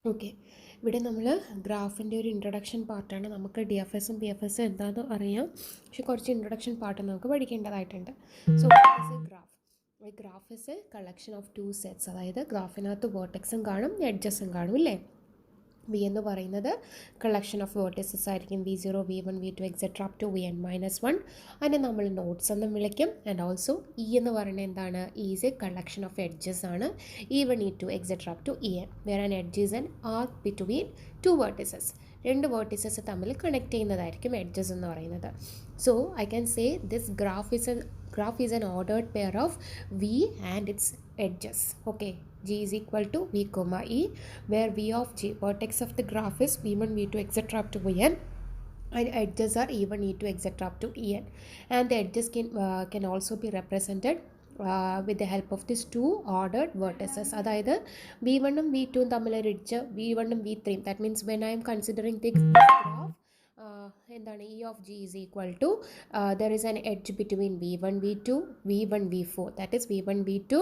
Okay, ഇവിടെ നമ്മൾ ഗ്രാഫിൻ്റെ ഒരു ഇൻട്രൊഡക്ഷൻ പാർട്ടാണ്. നമുക്ക് ഡി എഫ് എസും പി എഫ് എസും എന്താണെന്ന് അറിയാം, പക്ഷെ കുറച്ച് ഇൻട്രൊഡക്ഷൻ പാർട്ട് നമുക്ക് പഠിക്കേണ്ടതായിട്ടുണ്ട്. So graph, graph is a collection of two sets. അതായത് ഗ്രാഫിനകത്ത് വേർട്ടെക്സും കാണും, എഡ്ജസും കാണും ഇല്ലേ. വി എന്ന് പറയുന്നത് കളക്ഷൻ ഓഫ് വേർട്ടീസസ് ആയിരിക്കും, V0, V1, V2 etcetera up to Vn-1. അതിനെ നമ്മൾ നോട്ട്സ് എന്നും വിളിക്കും. ആൻഡ് ഓൾസോ ഇ എന്ന് പറയുന്നത് എന്താണ്, is a collection of edges ആണ്, E1, E2 etcetera up to En, where an edge is an arc between two vertices. രണ്ട് vertices തമ്മിൽ കണക്ട് ചെയ്യുന്നതായിരിക്കും എഡ്ജസ് എന്ന് പറയുന്നത്. So I can say this graph is an ordered pair of V and its edges. Okay, G is equal to V comma E, where V of G, vertex of the graph is V1, V2 etc up to Vn, and edges are E1, E2 etc up to En, and the edges can also be represented with the help of these two ordered vertices. അതായത് V1 ഉം V2 ഉം തമ്മിലൊരു edge, V1 ഉം V3. that means when I am considering this graph, എന്താണ്, E of G is equal to there is an edge between V1, V2, V1, V4. that is V1, V2,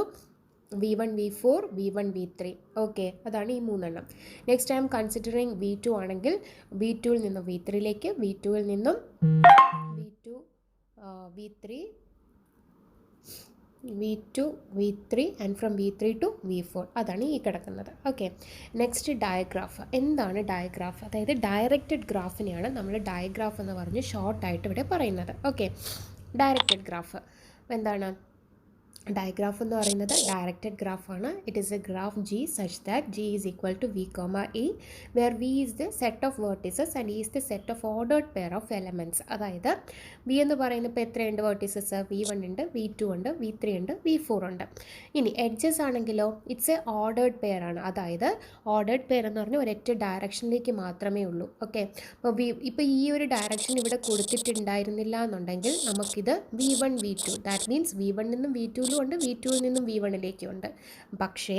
V1, V4, V1, V3. Okay, അതാണ് ഈ മൂന്നെണ്ണം. Next I am considering V2 ആണെങ്കിൽ V2ൽ നിന്നും V3യിലേക്ക്, V2ൽ നിന്നും V2, V3, V2, V3 and from V3 to V4. അതാണ് ഈ കിടക്കുന്നത്. Okay, next digraph. എന്താണ് ഡയഗ്രാഫ്? അതായത് ഡയറക്റ്റഡ് ഗ്രാഫിനെയാണ് നമ്മൾ ഡയഗ്രാഫ് എന്ന് പറഞ്ഞ് ഷോർട്ടായിട്ട് ഇവിടെ പറയുന്നത്. ഓക്കെ, ഡയറക്റ്റഡ് ഗ്രാഫ് എന്താണ്? ഡയഗ്രാഫ് എന്ന് പറയുന്നത് ഡയറക്റ്റഡ് ഗ്രാഫാണ്. It is a graph G such that G is equal to V comma E, where V is the set of vertices and E is the set of ordered pair of elements. അതായത് V എന്ന് പറയുന്നത് ഇപ്പോൾ എത്രയുണ്ട് vertices? V1 ഉണ്ട്, V2 ഉണ്ട്, V3 ഉണ്ട്, V4 ഉണ്ട്. ഇനി എഡ്ജസ് ആണെങ്കിലോ ഇറ്റ്സ് എ ഓർഡേർഡ് പെയർ ആണ്. അതായത് ഓർഡേർഡ് പെയർ എന്ന് പറഞ്ഞാൽ ഒരൊറ്റ ഡയറക്ഷനിലേക്ക് മാത്രമേ ഉള്ളൂ. ഓക്കെ, ഇപ്പോൾ ഈ ഒരു ഡയറക്ഷൻ ഇവിടെ കൊടുത്തിട്ടുണ്ടായിരുന്നില്ല എന്നുണ്ടെങ്കിൽ നമുക്കിത് V1, V2, that means V1 നിന്നും V2 ഉണ്ട്, V2ൽ നിന്നും V1ലേക്കും ഉണ്ട്. പക്ഷേ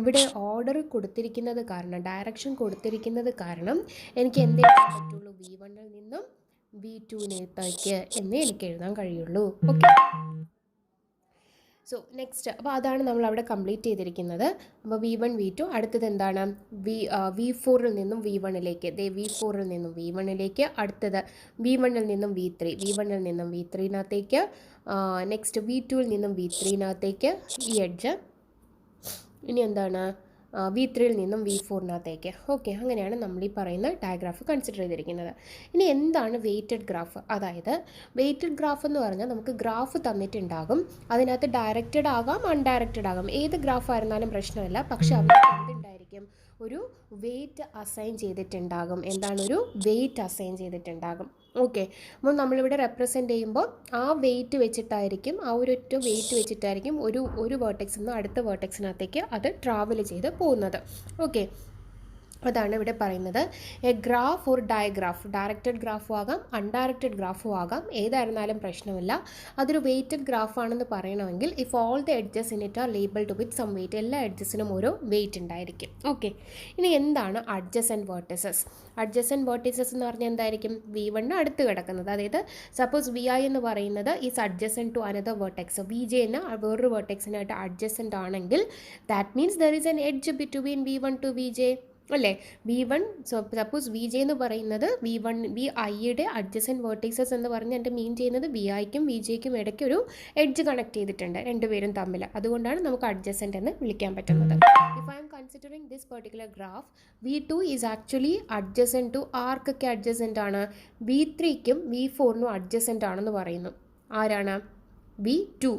ഇവിടെ ഓർഡർ കൊടുത്തിരിക്കുന്നത് കാരണം, ഡയറക്ഷൻ കൊടുത്തിരിക്കുന്നത് കാരണം എനിക്ക് എന്ത് എഴുതാൻ പറ്റുള്ളൂ? V1ൽ നിന്നും V2ലേക്ക് എന്നേ എനിക്ക് എഴുതാൻ കഴിയുള്ളൂ. ഓക്കെ, സോ നെക്സ്റ്റ്, അപ്പോൾ അതാണ് നമ്മൾ അവിടെ കംപ്ലീറ്റ് ചെയ്തിരിക്കുന്നത്. അപ്പോൾ V1, V2, അടുത്തത് എന്താണ്? V4ൽ നിന്നും V1ലേക്ക്, V4ൽ നിന്നും V1ലേക്ക്, അടുത്തത് V1ൽ നിന്നും V3, V1ൽ നിന്നും V3നകത്തേക്ക്, നെക്സ്റ്റ് V2ൽ നിന്നും V3നകത്തേക്ക് ഈ എഡ്ജ്, ഇനി എന്താണ്, V3ൽ നിന്നും V4നകത്തേക്ക്. ഓക്കെ, അങ്ങനെയാണ് നമ്മൾ ഈ പറയുന്ന ഡയഗ്രാഫ് കൺസിഡർ ചെയ്തിരിക്കുന്നത്. ഇനി എന്താണ് വെയ്റ്റഡ് ഗ്രാഫ്? അതായത് വെയ്റ്റഡ് ഗ്രാഫ് എന്ന് പറഞ്ഞാൽ നമുക്ക് ഗ്രാഫ് തന്നിട്ടുണ്ടാകും, അതിനകത്ത് ഡയറക്റ്റഡ് ആകാം, അൺഡയറക്റ്റഡ് ആകാം, ഏത് ഗ്രാഫ് ആയിരുന്നാലും പ്രശ്നമില്ല. പക്ഷെ അവിടെ എന്തുണ്ടായിരിക്കും? ഒരു വെയ്റ്റ് അസൈൻ ചെയ്തിട്ടുണ്ടാകും. എന്താണ്? ഒരു വെയ്റ്റ് അസൈൻ ചെയ്തിട്ടുണ്ടാകും. ഓക്കെ, അപ്പോൾ നമ്മളിവിടെ റെപ്രസെൻ്റ് ചെയ്യുമ്പോൾ ആ വെയ്റ്റ് വെച്ചിട്ടായിരിക്കും, ആ ഒരൊറ്റ വെയ്റ്റ് വെച്ചിട്ടായിരിക്കും ഒരു വേർട്ടെക്സിൽ നിന്ന് അടുത്ത വേർട്ടെക്സിനകത്തേക്ക് അത് ട്രാവൽ ചെയ്ത് പോകുന്നത്. ഓക്കെ, അതാണ് ഇവിടെ പറയുന്നത്. A graph or digraph, directed ഗ്രാഫും ആകാം, അൺഡയറക്റ്റഡ് ഗ്രാഫും ആകാം, ഏതായിരുന്നാലും പ്രശ്നമില്ല. അതൊരു വെയ്റ്റഡ് ഗ്രാഫാണെന്ന് പറയണമെങ്കിൽ if all the edges in it are labelled with some weight, എല്ലാ എഡ്ജസിനും ഓരോ വെയ്റ്റ് ഉണ്ടായിരിക്കും. ഓക്കെ, ഇനി എന്താണ് അഡ്ജസൻറ്റ് വേർട്ടിസസ്? അഡ്ജസൻറ്റ് വേർട്ടിസസ് എന്ന് പറഞ്ഞാൽ എന്തായിരിക്കും? V1 അടുത്ത് കിടക്കുന്നത്. അതായത് സപ്പോസ് Vi എന്ന് പറയുന്നത് is adjacent to another vertex, Vj വേറൊരു വേർട്ടെക്സിനായിട്ട് അഡ്ജസൻറ്റ് ആണെങ്കിൽ that means there is an edge between V1 to Vj അല്ലേ. V1, സപ്പോസ് Vj എന്ന് പറയുന്നത് Viയുടെ അഡ്ജസൻറ്റ് വേർട്ടീസസ് എന്ന് പറഞ്ഞ് എൻ്റെ മീൻ ചെയ്യുന്നത് Viക്കും Vjക്കും ഇടയ്ക്ക് ഒരു എഡ്ജ് കണക്ട് ചെയ്തിട്ടുണ്ട് രണ്ടുപേരും തമ്മിൽ. അതുകൊണ്ടാണ് നമുക്ക് അഡ്ജസൻറ്റ് എന്ന് വിളിക്കാൻ പറ്റുന്നത്. If I am considering this particular graph, V2 is actually adjacent to ആർക്കൊക്കെ അഡ്ജസൻറ്റ് ആണ്? V3ക്കും V4നും അഡ്ജസൻറ്റ് ആണെന്ന് പറയുന്നു. ആരാണ്? V2.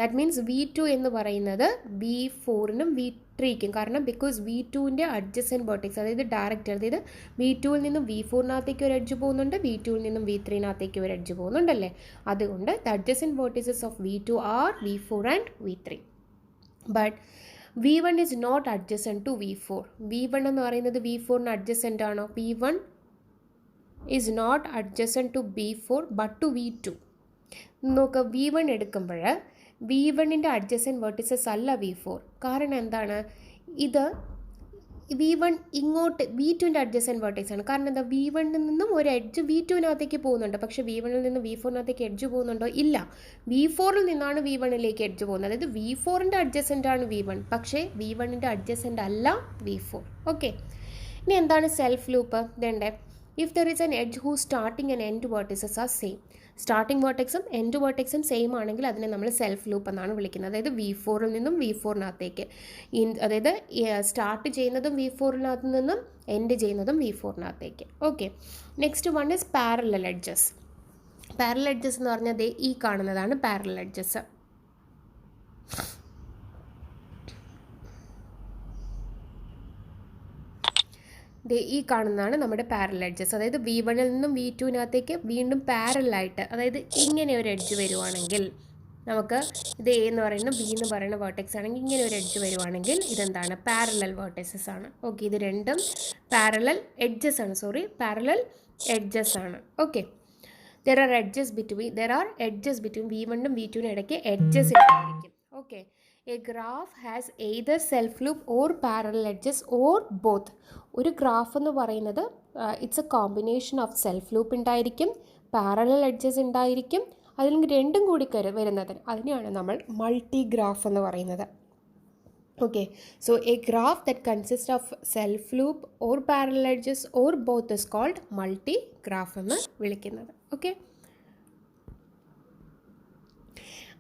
ദാറ്റ് മീൻസ് V2 എന്ന് പറയുന്നത് V4നും V3ക്കും, കാരണം ബിക്കോസ് V2ൻ്റെ അഡ്ജസൻറ്റ് വേർട്ടെക്സ്, അതായത് ഡയറക്റ്റ്, അതായത് V2ൽ നിന്നും V4നകത്തേക്ക് ഒരു എഡ്ജ് പോകുന്നുണ്ട്, V2ൽ നിന്നും V3നകത്തേക്ക് ഒരു എഡ്ജ് പോകുന്നുണ്ടല്ലേ. അതുകൊണ്ട് the adjacent vertices of V2 are V4 and V3. But V1 is not adjacent to V4. V1 എന്ന് പറയുന്നത് V4ന് അഡ്ജസൻറ്റ് ആണോ? V1 is not adjacent to V4 but to V2. നോക്കുക, V1 എടുക്കുമ്പോൾ V1ൻ്റെ അഡ്ജസൻറ്റ് വേർട്ടിസസ് അല്ല V4. കാരണം എന്താണ്? ഇത് V1 ഇങ്ങോട്ട് V2ൻ്റെ അഡ്ജസൻറ്റ് വേർട്ടിക്സ് ആണ്. കാരണം എന്താ? V1ൽ നിന്നും ഒരു എഡ്ജ് V2നകത്തേക്ക് പോകുന്നുണ്ട്, പക്ഷേ V1ൽ നിന്ന് V4നകത്തേക്ക് എഡ്ജ് പോകുന്നുണ്ടോ? ഇല്ല. V4ൽ നിന്നാണ് V1ലേക്ക് എഡ്ജ് പോകുന്നത്. അതായത് V4ൻ്റെ അഡ്ജസൻറ്റ് ആണ് V1, പക്ഷേ V1ൻ്റെ അഡ്ജസൻറ്റ് അല്ല V4. ഓക്കെ, ഇനി എന്താണ് സെൽഫ് ലൂപ്പ്? ഇതുണ്ട്. If there is an edge who starting and end vertices are same. Starting വേർട്ടെക്സും എൻഡ് വേർട്ടെക്സും സെയിം ആണെങ്കിൽ അതിനെ നമ്മൾ സെൽഫ് ലൂപ്പ് എന്നാണ് വിളിക്കുന്നത്. അതായത് V4-ൽ നിന്നും V4-നകത്തേക്ക്, അതായത് സ്റ്റാർട്ട് ചെയ്യുന്നതും V4-നകത്ത് നിന്നും എൻഡ് ചെയ്യുന്നതും V4-നകത്തേക്ക്. Okay, next one is parallel edges. Parallel edges എന്ന് പറഞ്ഞാൽ ഈ കാണുന്നതാണ് പാരലൽ എഡ്ജസ്. ഈ കാണുന്നതാണ് നമ്മുടെ പാരലൽ എഡ്ജസ്. അതായത് V1-ൽ നിന്നും V2-നകത്തേക്ക് വീണ്ടും പാരലായിട്ട്, അതായത് ഇങ്ങനെ ഒരു എഡ്ജ് വരുവാണെങ്കിൽ നമുക്ക് ഇത് A എന്ന് പറയുന്ന B എന്ന് പറയുന്ന വേർട്ടെക്സ് ആണെങ്കിൽ ഇങ്ങനെ ഒരു എഡ്ജ് വരുവാണെങ്കിൽ ഇതെന്താണ്? പാരലൽ വേർട്ടെക്സസ് ആണ്. ഓക്കെ, ഇത് രണ്ടും പാരലൽ എഡ്ജസ് ആണ്. പാരലൽ എഡ്ജസ് ആണ്. Okay, there are edges between V1-നും V2-നും ഇടയ്ക്ക് എഡ്ജസ് ഉണ്ടായിരിക്കും. Okay, a graph has either self loop or parallel edges or both. ഒരു ഗ്രാഫ് എന്ന് പറയുന്നത് it's A combination of self loop ഉണ്ടായിരിക്കും, പാരലൽ എഡ്ജസ് ഉണ്ടായിരിക്കും, അതിൽ രണ്ടും കൂടി വരുന്നത് അതിനെയാണ് നമ്മൾ മൾട്ടി ഗ്രാഫ് എന്ന് പറയുന്നത്. Okay, so a graph that consist of self loop or parallel edges or both is called multi graph എന്ന് വിളിക്കുന്നത്. ഓക്കെ,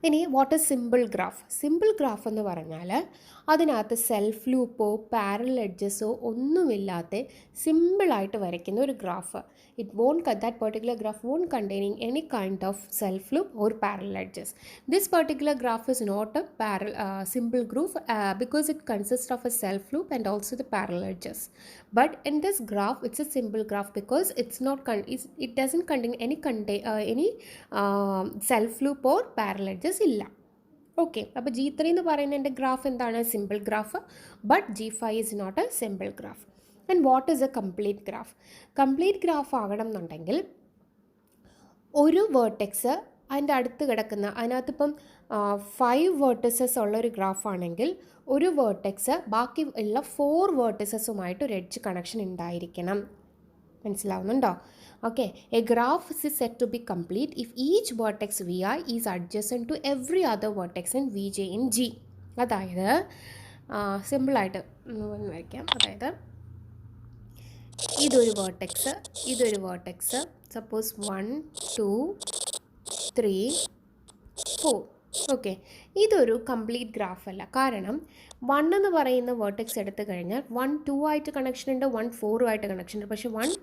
ഇനി what is simple graph? Simple graph എന്ന് പറഞ്ഞാൽ അതിനകത്ത് സെൽഫ് ലൂപ്പോ പാരലൽ എഡ്ജസോ ഒന്നുമില്ലാത്ത സിമ്പിളായിട്ട് വരയ്ക്കുന്ന ഒരു graph. that particular graph won't containing any kind of self loop or parallel edges. This particular graph is not a simple graph because it consists of a self loop and also the parallel edges. But in this graph it's a simple graph because it doesn't contain any self loop or parallel edges ഇല്ല. Okay, അപ്പോൾ G3 എന്ന് പറയുന്നതിൻ്റെ graph എന്താണ്? Simple graph. But G5 is not a simple graph. And what is a complete graph? Complete graph ആകണം എന്നുണ്ടെങ്കിൽ ഒരു vertex അതിൻ്റെ അടുത്ത് കിടക്കുന്ന, അതിനകത്തിപ്പം 5 വേർട്ടിസസ് ഉള്ളൊരു ഗ്രാഫാണെങ്കിൽ ഒരു വേർട്ടെക്സ് ബാക്കി ഉള്ള 4 വേർട്ടിസസുമായിട്ട് ഒരു എഡ്ജ് കണക്ഷൻ ഉണ്ടായിരിക്കണം. മനസ്സിലാവുന്നുണ്ടോ? Okay, a graph is said to be complete if each vertex Vi is adjacent to every other vertex in Vj in G. അതായത് സിമ്പിളായിട്ട് വയ്ക്കാം. അതായത് ഇതൊരു വേർട്ടെക്സ് സപ്പോസ് 1 2 3 4. ഓക്കെ, ഇതൊരു കംപ്ലീറ്റ് ഗ്രാഫ് അല്ല. കാരണം 1 എന്ന് പറയുന്ന വേർട്ടെക്സ് എടുത്തു കഴിഞ്ഞാൽ 1 2 ആയിട്ട് കണക്ഷൻ ഉണ്ട്, 1 4 ആയിട്ട് കണക്ഷൻ ഉണ്ട്, പക്ഷേ 1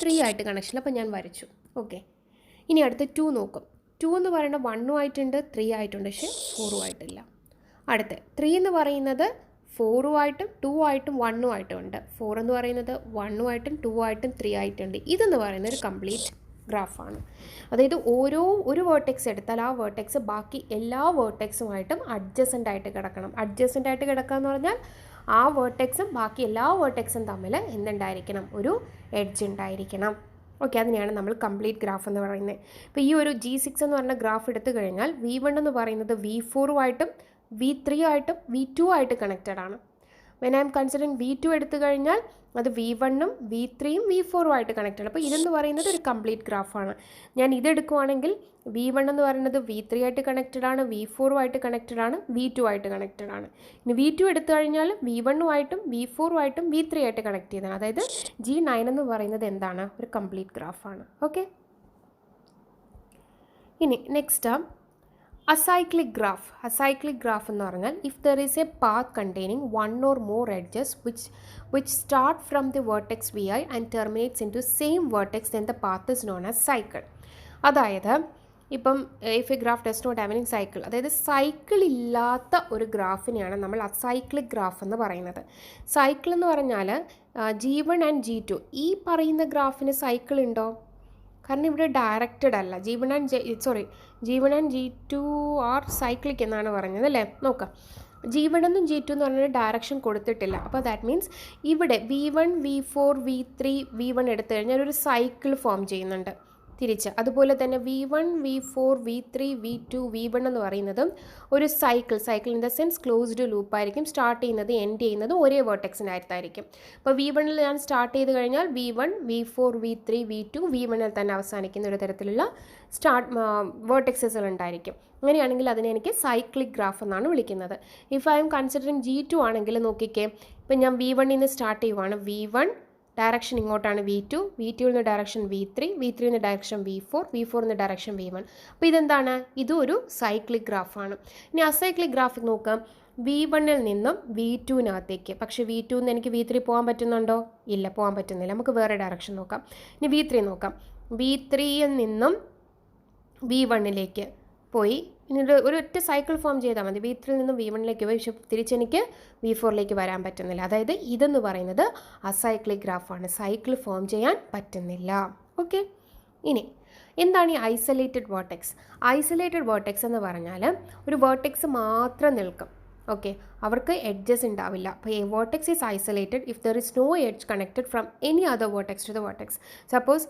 3 ആയിട്ട് കണക്ഷൻ. അപ്പോൾ ഞാൻ വരച്ചു. ഓക്കെ, ഇനി അടുത്ത 2 നോക്കും. 2 എന്ന് പറയുന്നത് 1 ആയിട്ടുണ്ട്, 3 ആയിട്ടുണ്ട്, പക്ഷേ 4 ആയിട്ടില്ല. അടുത്ത് 3 എന്ന് പറയുന്നത് 4 ആയിട്ടും 2 ആയിട്ടും 1 ആയിട്ടും ഉണ്ട്. 4 എന്ന് പറയുന്നത് 1 ആയിട്ടും 2 ആയിട്ടും 3 ആയിട്ടുണ്ട്. ഇതെന്ന് പറയുന്നത് ഒരു കംപ്ലീറ്റ് ഗ്രാഫാണ്. അതായത് ഒരു വേർട്ടെക്സ് എടുത്താൽ ആ വേർട്ടെക്സ് ബാക്കി എല്ലാ വേർട്ടെക്സുമായിട്ടും അഡ്ജസൻ്റ് ആയിട്ട് കിടക്കണം. അഡ്ജസൻ്റ് ആയിട്ട് കിടക്കുക എന്ന് പറഞ്ഞാൽ ആ വേർട്ടെക്സും ബാക്കി എല്ലാ വേർട്ടെക്സും തമ്മിൽ എന്തുണ്ടായിരിക്കണം? ഒരു എഡ്ജ് ഉണ്ടായിരിക്കണം. ഓക്കെ, അതിനെയാണ് നമ്മൾ കംപ്ലീറ്റ് ഗ്രാഫ് എന്ന് പറയുന്നത്. ഇപ്പോൾ ഈ ഒരു G6 എന്ന് പറഞ്ഞ ഗ്രാഫ് എടുത്തു കഴിഞ്ഞാൽ V1 എന്ന് പറയുന്നത് V4-ആയിട്ടും V3 ആയിട്ടും V2 ആയിട്ട് കണക്റ്റഡ് ആണ്. When I am considering V2 എടുത്തു കഴിഞ്ഞാൽ അത് V1-ഉം V3-യും V4-ഉം ആയിട്ട് കണക്റ്റഡ്. അപ്പോൾ ഇതെന്ന് പറയുന്നത് ഒരു കംപ്ലീറ്റ് ഗ്രാഫാണ്. ഞാൻ ഇതെടുക്കുവാണെങ്കിൽ V1 എന്ന് പറയുന്നത് V3 ആയിട്ട് കണക്റ്റഡ് ആണ്, V4-ഉം ആയിട്ട് കണക്റ്റഡ് ആണ്, V2 ആയിട്ട് കണക്റ്റഡ് ആണ്. ഇനി V2 എടുത്തു കഴിഞ്ഞാൽ V1-ഉമായിട്ടും V4-ഉമായിട്ടും V3 ആയിട്ട് കണക്ട് ചെയ്തതാണ്. അതായത് G9 എന്ന് പറയുന്നത് എന്താണ്? ഒരു കംപ്ലീറ്റ് ഗ്രാഫാണ്. ഓക്കെ, ഇനി നെക്സ്റ്റ് അസൈക്ലിക് ഗ്രാഫ് എന്ന് പറഞ്ഞാൽ if there is A path containing 1 or more edges which start from the vertex Vi and terminates into same vertex, then the path is known as cycle. അതായത് ഇപ്പം if a graph does not have any cycle, അതായത് cycle ഇല്ലാത്ത ഒരു ഗ്രാഫിനെയാണ് നമ്മൾ acyclic graph എന്ന് പറയുന്നത്. Cycle എന്ന് പറഞ്ഞാൽ G1 and G2 ഈ പറയുന്ന ഗ്രാഫിന് സൈക്കിൾ ഉണ്ടോ? കാരണം ഇവിടെ ഡയറക്റ്റഡ് അല്ല. G1 and G2 R cyclic എന്നാണ് പറഞ്ഞത് അല്ലേ? നോക്കാം, G1 എന്നും G2 എന്ന് പറഞ്ഞാൽ ഡയറക്ഷൻ കൊടുത്തിട്ടില്ല. അപ്പോൾ ദാറ്റ് മീൻസ് ഇവിടെ V1 V4 V3 V1 എടുത്തു കഴിഞ്ഞാൽ ഒരു സൈക്കിൾ ഫോം ചെയ്യുന്നുണ്ട് തിരിച്ച്. അതുപോലെ തന്നെ V1 V4 V3 V2 V1 എന്ന് പറയുന്നതും ഒരു cycle in the sense closed ലൂപ്പായിരിക്കും. സ്റ്റാർട്ട് ചെയ്യുന്നത് എൻഡ് ചെയ്യുന്നതും ഒരേ വേർട്ടെക്സിനായിട്ടായിരിക്കും. അപ്പോൾ V1-ൽ ഞാൻ സ്റ്റാർട്ട് ചെയ്ത് കഴിഞ്ഞാൽ V1 V4 V3 V2 V1-ൽ തന്നെ അവസാനിക്കുന്ന ഒരു തരത്തിലുള്ള വേർട്ടെക്സസ് ഉണ്ടായിരിക്കും. അങ്ങനെയാണെങ്കിൽ അതിനെ എനിക്ക് സൈക്ലിക് ഗ്രാഫ് എന്നാണ് വിളിക്കുന്നത്. If I am considering G2 ആണെങ്കിൽ നോക്കിക്കേ, ഇപ്പം ഞാൻ V1-ൽ നിന്ന് സ്റ്റാർട്ട് ചെയ്യുവാണ്. V1 ഡയറക്ഷൻ ഇങ്ങോട്ടാണ് V2, V2 നിന്ന് ഡയറക്ഷൻ V3, V3 നിന്ന് ഡയറക്ഷൻ V4, V4 നിന്ന് ഡയറക്ഷൻ V1. അപ്പോൾ ഇതെന്താണ്? ഇതും ഒരു സൈക്ലിക് ഗ്രാഫാണ്. ഇനി അസൈക്ലിക് ഗ്രാഫ് നോക്കാം. V1-ൽ നിന്നും V2-നകത്തേക്ക്. പക്ഷേ V2 നിന്ന് എനിക്ക് V3 പോകാൻ പറ്റുന്നുണ്ടോ? ഇല്ല, പോകാൻ പറ്റുന്നില്ല. നമുക്ക് വേറെ ഡയറക്ഷൻ നോക്കാം. ഇനി V3 നോക്കാം. V3-യിൽ നിന്നും V1-ലേക്ക് പോയി. ഇനി ഒരു ഒറ്റ സൈക്കിൾ ഫോം ചെയ്താൽ മതി. V3-യിൽ നിന്നും V1-ലേക്ക് പോയി, പക്ഷേ തിരിച്ചെനിക്ക് V4-ലേക്ക് വരാൻ പറ്റുന്നില്ല. അതായത് ഇതെന്ന് പറയുന്നത് അസൈക്ലിക് ഗ്രാഫാണ്. സൈക്കിൾ ഫോം ചെയ്യാൻ പറ്റുന്നില്ല. ഓക്കെ, ഇനി എന്താണ് ഈ ഐസൊലേറ്റഡ് വേർട്ടെക്സ്? ഐസൊലേറ്റഡ് വേർട്ടെക്സ് എന്ന് പറഞ്ഞാൽ ഒരു വേർട്ടെക്സ് മാത്രം നിൽക്കും. ഓക്കെ, അവർക്ക് എഡ്ജസ് ഉണ്ടാവില്ല. അപ്പോൾ a vertex is isolated if there is no edge connected from any other vertex to the vertex. Suppose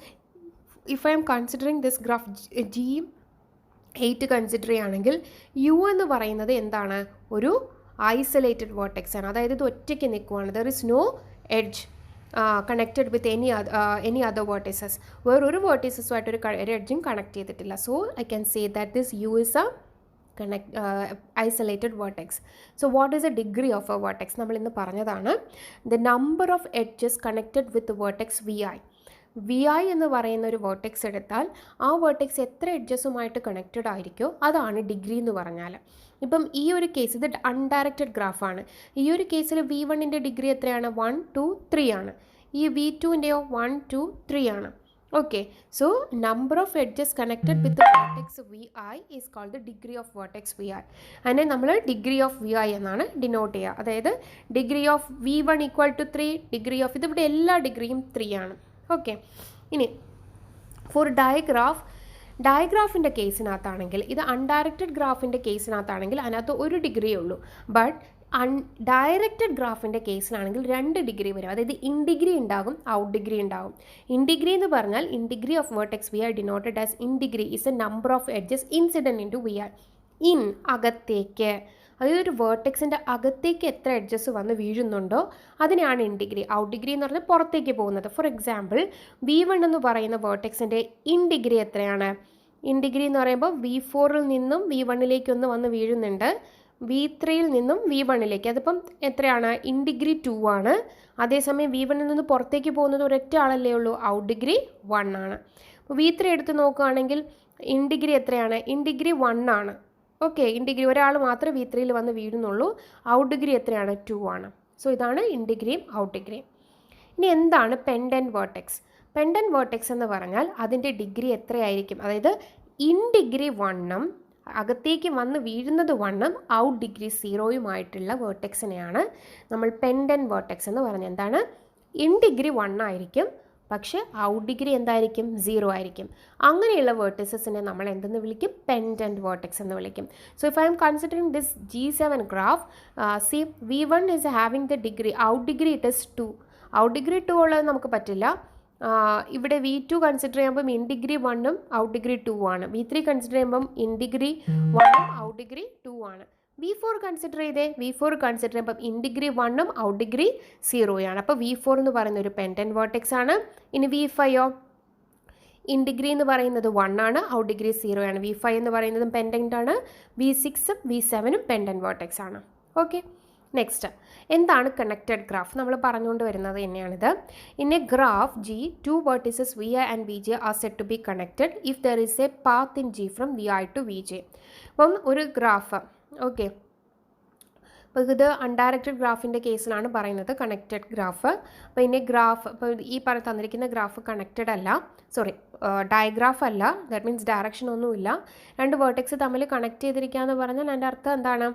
if I am considering this graph G8 consider ചെയ്യുകയാണെങ്കിൽ U എന്ന് പറയുന്നത് എന്താണ്? ഒരു ഐസൊലേറ്റഡ് വേർട്ടെക്സ് ആണ്. അതായത് ഇത് ഒറ്റയ്ക്ക് നിൽക്കുവാണ്. There is no edge connected with any other vertices. വേറൊരു വേർട്ടിസസുമായിട്ട് ഒരു എഡ്ജും കണക്ട് ചെയ്തിട്ടില്ല. So I can say that this U is a isolated vertex. So what is the degree of a vertex? നമ്മൾ ഇന്ന് പറഞ്ഞതാണ് the number of edges connected with the vertex vi. vi എന്ന് പറയുന്ന ഒരു വേർട്ടെക്സ് എടുത്താൽ ആ vertex എത്ര എഡ്ജസുമായിട്ട് connected ആയിരിക്കുമോ അതാണ് ഡിഗ്രി എന്ന് പറഞ്ഞാൽ. ഇപ്പം ഈ ഒരു കേസ് ഇത് അൺഡയറക്റ്റഡ് ഗ്രാഫാണ്. ഈ ഒരു കേസിൽ V1-ൻ്റെ ഡിഗ്രി എത്രയാണ്? 1 2 3 ആണ്. ഈ V2-ൻ്റെയോ 1 2 3 ആണ്. Okay, so number of edges connected with the vertex vi is called the degree of vertex vi. അതിനെ നമ്മൾ degree of vi എന്നാണ് ഡിനോട്ട് ചെയ്യുക. അതായത് degree of v1 equal to 3, degree of ഇതിവിടെ എല്ലാ ഡിഗ്രിയും 3 ആണ്. ഓക്കെ, ഇനി ഫോർ ഡയഗ്രാഫിൻ്റെ കേസിനകത്താണെങ്കിൽ ഇത് അൺഡയറക്റ്റഡ് ഗ്രാഫിൻ്റെ കേസിനകത്താണെങ്കിൽ അതിനകത്ത് ഒരു ഡിഗ്രിയേ ഉള്ളൂ. ബട്ട് ഡയറക്റ്റഡ് ഗ്രാഫിൻ്റെ കേസിലാണെങ്കിൽ 2 ഡിഗ്രി വരും. അതായത് ഇൻ ഡിഗ്രി ഉണ്ടാകും, ഔട്ട് ഡിഗ്രി ഉണ്ടാകും. ഇൻ ഡിഗ്രി എന്ന് പറഞ്ഞാൽ in degree of vertex V are denoted as in degree is a number of edges incident in to V are. In അകത്തേക്ക്, അതായത് ഒരു വേർട്ടെക്സിൻ്റെ അകത്തേക്ക് എത്ര എഡ്ജസ് വന്ന് വീഴുന്നുണ്ടോ അതിനെയാണ് ഇൻ ഡിഗ്രി. ഔട്ട് ഡിഗ്രി എന്ന് പറഞ്ഞാൽ പുറത്തേക്ക് പോകുന്നത്. ഫോർ എക്സാമ്പിൾ V1 എന്ന് പറയുന്ന വേർട്ടെക്സിൻ്റെ ഇൻ ഡിഗ്രി എത്രയാണ്? ഇൻ ഡിഗ്രി എന്ന് പറയുമ്പോൾ V4-ൽ നിന്നും V1-ലേക്ക് ഒന്ന് വന്ന് വീഴുന്നുണ്ട്, V3-ൽ നിന്നും V1-ലേക്ക്. അതിപ്പം എത്രയാണ്? ഇൻ ഡിഗ്രി 2 ആണ്. അതേസമയം V1-ൽ നിന്ന് പുറത്തേക്ക് പോകുന്നത് ഒരൊറ്റ ആളല്ലേ ഉള്ളൂ, ഔട്ട് ഡിഗ്രി 1 ആണ്. അപ്പോൾ V3 എടുത്ത് നോക്കുകയാണെങ്കിൽ ഇൻ ഡിഗ്രി എത്രയാണ്? ഇൻ ഡിഗ്രി 1 ആണ്. ഓക്കെ, ഇൻ ഡിഗ്രി ഒരാൾ മാത്രമേ V3-ൽ വന്ന് വീഴുന്നുള്ളൂ. ഔട്ട് ഡിഗ്രി എത്രയാണ്? 2 ആണ്. സോ ഇതാണ് ഇൻ ഡിഗ്രിയും ഔട്ട് ഡിഗ്രിയും. ഇനി എന്താണ് പെൻഡൻറ്റ് വേർട്ടെക്സ്? പെൻഡൻറ്റ് വേർട്ടെക്സ് എന്ന് പറഞ്ഞാൽ അതിൻ്റെ ഡിഗ്രി എത്രയായിരിക്കും? അതായത് ഇൻ ഡിഗ്രി 1-ഉം അകത്തേക്ക് വന്ന് വീഴുന്നത് 1-ഉം ഔട്ട് ഡിഗ്രി 0-യുമായിട്ടുള്ള വേർട്ടെക്സിനെയാണ് നമ്മൾ പെൻഡൻറ്റ് വേർട്ടെക്സ് എന്ന് പറഞ്ഞത്. എന്താണ്? ഇൻ ഡിഗ്രി 1 ആയിരിക്കും, പക്ഷേ ഔട്ട് ഡിഗ്രി എന്തായിരിക്കും? 0 ആയിരിക്കും. അങ്ങനെയുള്ള വേർട്ടിസസിനെ നമ്മൾ എന്തെന്ന് വിളിക്കും? പെൻഡൻറ്റ് വേർട്ടെക്സ് എന്ന് വിളിക്കും. So if I am considering this G7 graph, C V1 is having the degree, out degree it is 2. Out degree 2 ഉള്ളത് നമുക്ക് പറ്റില്ല. ഇവിടെ V2 കൺസിഡർ ചെയ്യുമ്പം ഇൻ ഡിഗ്രി 1-ഉം ഔട്ട് ഡിഗ്രി 2 ആണ്. V3 കൺസിഡർ ചെയ്യുമ്പം ഇൻ ഡിഗ്രി 1-ഉം ഔട്ട് ഡിഗ്രി 2 ആണ്. V4 consider ചെയ്തേ, V4 consider ചെയ്യുമ്പം ഇൻ ഡിഗ്രി 1-ഉം ഔട്ട് ഡിഗ്രി 0-യാണ്. അപ്പോൾ V4 എന്ന് പറയുന്ന ഒരു പെൻഡൻറ്റ് വേർട്ടെക്സ് ആണ്. ഇനി V5-യോ ഇൻ ഡിഗ്രി എന്ന് പറയുന്നത് 1 ആണ്, ഔട്ട് ഡിഗ്രി 0 ആണ്. V5 എന്ന് പറയുന്നതും പെൻഡൻറ്റ് ആണ്. V6-ഉം V7-ഉം പെൻഡൻറ്റ് വേർട്ടെക്സ് ആണ്. ഓക്കെ, നെക്സ്റ്റ് എന്താണ് കണക്റ്റഡ് ഗ്രാഫ്? നമ്മൾ പറഞ്ഞുകൊണ്ട് വരുന്നത് തന്നെയാണിത്. In A graph G, 2 vertices Vi and Vj are said to be connected if there is a path in G from Vi to Vj. അപ്പം ഒരു graph, okay, അപ്പോൾ ഇത് അൺഡയറക്റ്റഡ് ഗ്രാഫിൻ്റെ കേസിലാണ് പറയുന്നത് കണക്റ്റഡ് ഗ്രാഫ്. അപ്പോൾ ഇനി ഗ്രാഫ്, ഇപ്പോൾ ഈ തന്നിരിക്കുന്ന ഗ്രാഫ് കണക്റ്റഡ് അല്ല, സോറി ഡയഗ്രാഫ് അല്ല. ദാറ്റ് മീൻസ് ഡയറക്ഷൻ ഒന്നുമില്ല. 2 വേർട്ടെക്സ് തമ്മിൽ കണക്ട് ചെയ്തിരിക്കുക എന്ന് പറഞ്ഞാൽ അതിൻ്റെ അർത്ഥം എന്താണ്?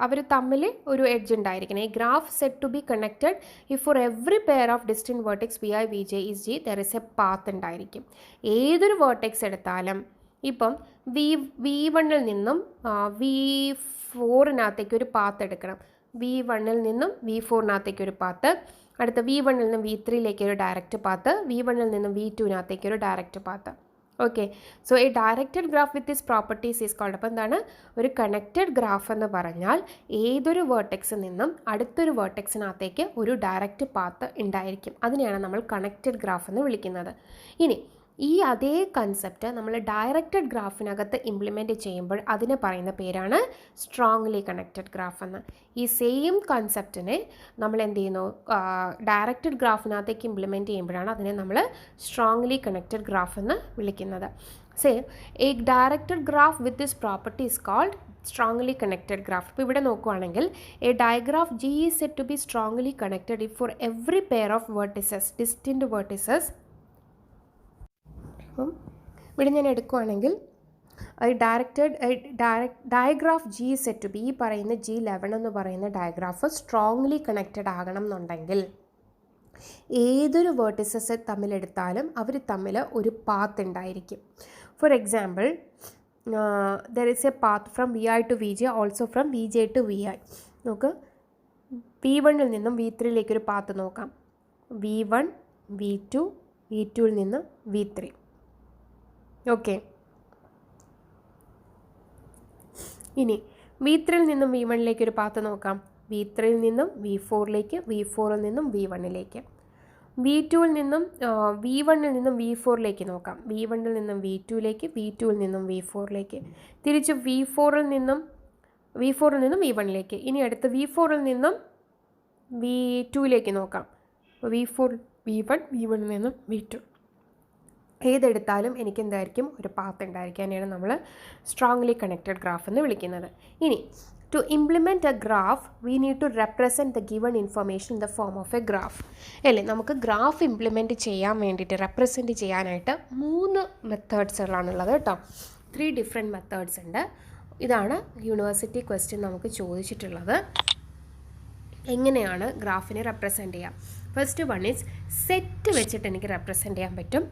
അവർ തമ്മിൽ ഒരു എഡ്ജ് ഉണ്ടായിരിക്കണം. ഈ graph set to be connected if for every pair of distant vertex Vi, Vj is G there is a path ഉണ്ടായിരിക്കും. ഏതൊരു വേർട്ടെക്സ് എടുത്താലും ഇപ്പം V1-ൽ നിന്നും V4-നകത്തേക്ക് ഒരു പാത്ത് എടുക്കണം. V1-ൽ നിന്നും V4-നകത്തേക്ക് ഒരു പാത്ത്, അടുത്ത V1-ൽ നിന്നും V3-ലേക്ക് ഒരു ഡയറക്റ്റ് പാത്ത്, V1-ൽ നിന്നും V2-നകത്തേക്ക് ഒരു direct path. Okay, so a directed graph with this properties is called. അപ്പോൾ എന്താണ് ഒരു കണക്റ്റഡ് ഗ്രാഫ് എന്ന് പറഞ്ഞാൽ ഏതൊരു വേർട്ടെക്സിൽ നിന്നും അടുത്തൊരു വേർട്ടെക്സിനകത്തേക്ക് ഒരു ഡയറക്റ്റ് പാത്ത് ഉണ്ടായിരിക്കും. അതിനെയാണ് നമ്മൾ കണക്റ്റഡ് ഗ്രാഫ് എന്ന് വിളിക്കുന്നത്. ഇനി ഈ അതേ കൺസെപ്റ്റ് നമ്മൾ ഡയറക്റ്റഡ് ഗ്രാഫിനകത്ത് ഇംപ്ലിമെൻറ്റ് ചെയ്യുമ്പോൾ അതിന് പറയുന്ന പേരാണ് സ്ട്രോങ്ലി കണക്റ്റഡ് ഗ്രാഫ് എന്ന്. ഈ സെയിം കൺസെപ്റ്റിനെ നമ്മൾ എന്ത് ചെയ്യുന്നു, ഡയറക്റ്റഡ് ഗ്രാഫിനകത്തേക്ക് ഇംപ്ലിമെൻറ്റ് ചെയ്യുമ്പോഴാണ് അതിനെ നമ്മൾ സ്ട്രോങ്ലി കണക്റ്റഡ് ഗ്രാഫ് എന്ന് വിളിക്കുന്നത്. Say a directed graph with this property is called strongly connected graph. ഇപ്പോൾ ഇവിടെ നോക്കുവാണെങ്കിൽ a digraph G is set to be strongly connected if for every pair of vertices, distinct vertices. അപ്പം ഇവിടെ ഞാൻ എടുക്കുവാണെങ്കിൽ digraph G set to be, ഈ പറയുന്ന G11 എന്ന് പറയുന്ന ഡയഗ്രാഫ് സ്ട്രോങ്ലി കണക്റ്റഡ് ആകണം എന്നുണ്ടെങ്കിൽ ഏതൊരു വേർട്ടിസസ് തമ്മിലെടുത്താലും അവർ തമ്മിൽ ഒരു പാത്ത് ഉണ്ടായിരിക്കും. For example there is a path from VI to VJ, also from VJ to VI. നമുക്ക് V1 നിന്നും V3 ഒരു പാത്ത് നോക്കാം. V1 V2 V2 നിന്ന് V3. ഓക്കെ, ഇനി V3 നിന്നും V1 ഒരു പാത്ത് നോക്കാം. V3 നിന്നും V4, V4 നിന്നും V1, V2 നിന്നും V1 നിന്നും V4 നോക്കാം. V1 നിന്നും V2, V2 നിന്നും V4, തിരിച്ച് V4 നിന്നും V1. ഇനി അടുത്ത് V4 നിന്നും V2 നോക്കാം. V4 V1, V1 നിന്നും V2. ഏതെടുത്താലും എനിക്ക് എന്തായിരിക്കും, ഒരു പാത്ത് ഉണ്ടായിരിക്കും. അതിനെയാണ് നമ്മൾ സ്ട്രോങ്ലി കണക്റ്റഡ് ഗ്രാഫ് എന്ന് വിളിക്കുന്നത്. ഇനി to implement a graph we need to represent the given information in the form of a graph. അല്ലേ, നമുക്ക് ഗ്രാഫ് ഇംപ്ലിമെൻറ്റ് ചെയ്യാൻ വേണ്ടിയിട്ട് റെപ്രസെൻറ്റ് ചെയ്യാനായിട്ട് 3 മെത്തേഡ്സുകളാണുള്ളത് കേട്ടോ. 3 ഡിഫറെൻറ്റ് മെത്തേഡ്സ് ഉണ്ട്. ഇതാണ് യൂണിവേഴ്സിറ്റി ക്വസ്റ്റ്യൻ നമുക്ക് ചോദിച്ചിട്ടുള്ളത്. എങ്ങനെയാണ് ഗ്രാഫിനെ റെപ്രസെൻറ്റ് ചെയ്യാം? ഫസ്റ്റ് വൺ ഈസ് സെറ്റ് വെച്ചിട്ട് എനിക്ക് റെപ്രസെൻറ്റ് ചെയ്യാൻ പറ്റും.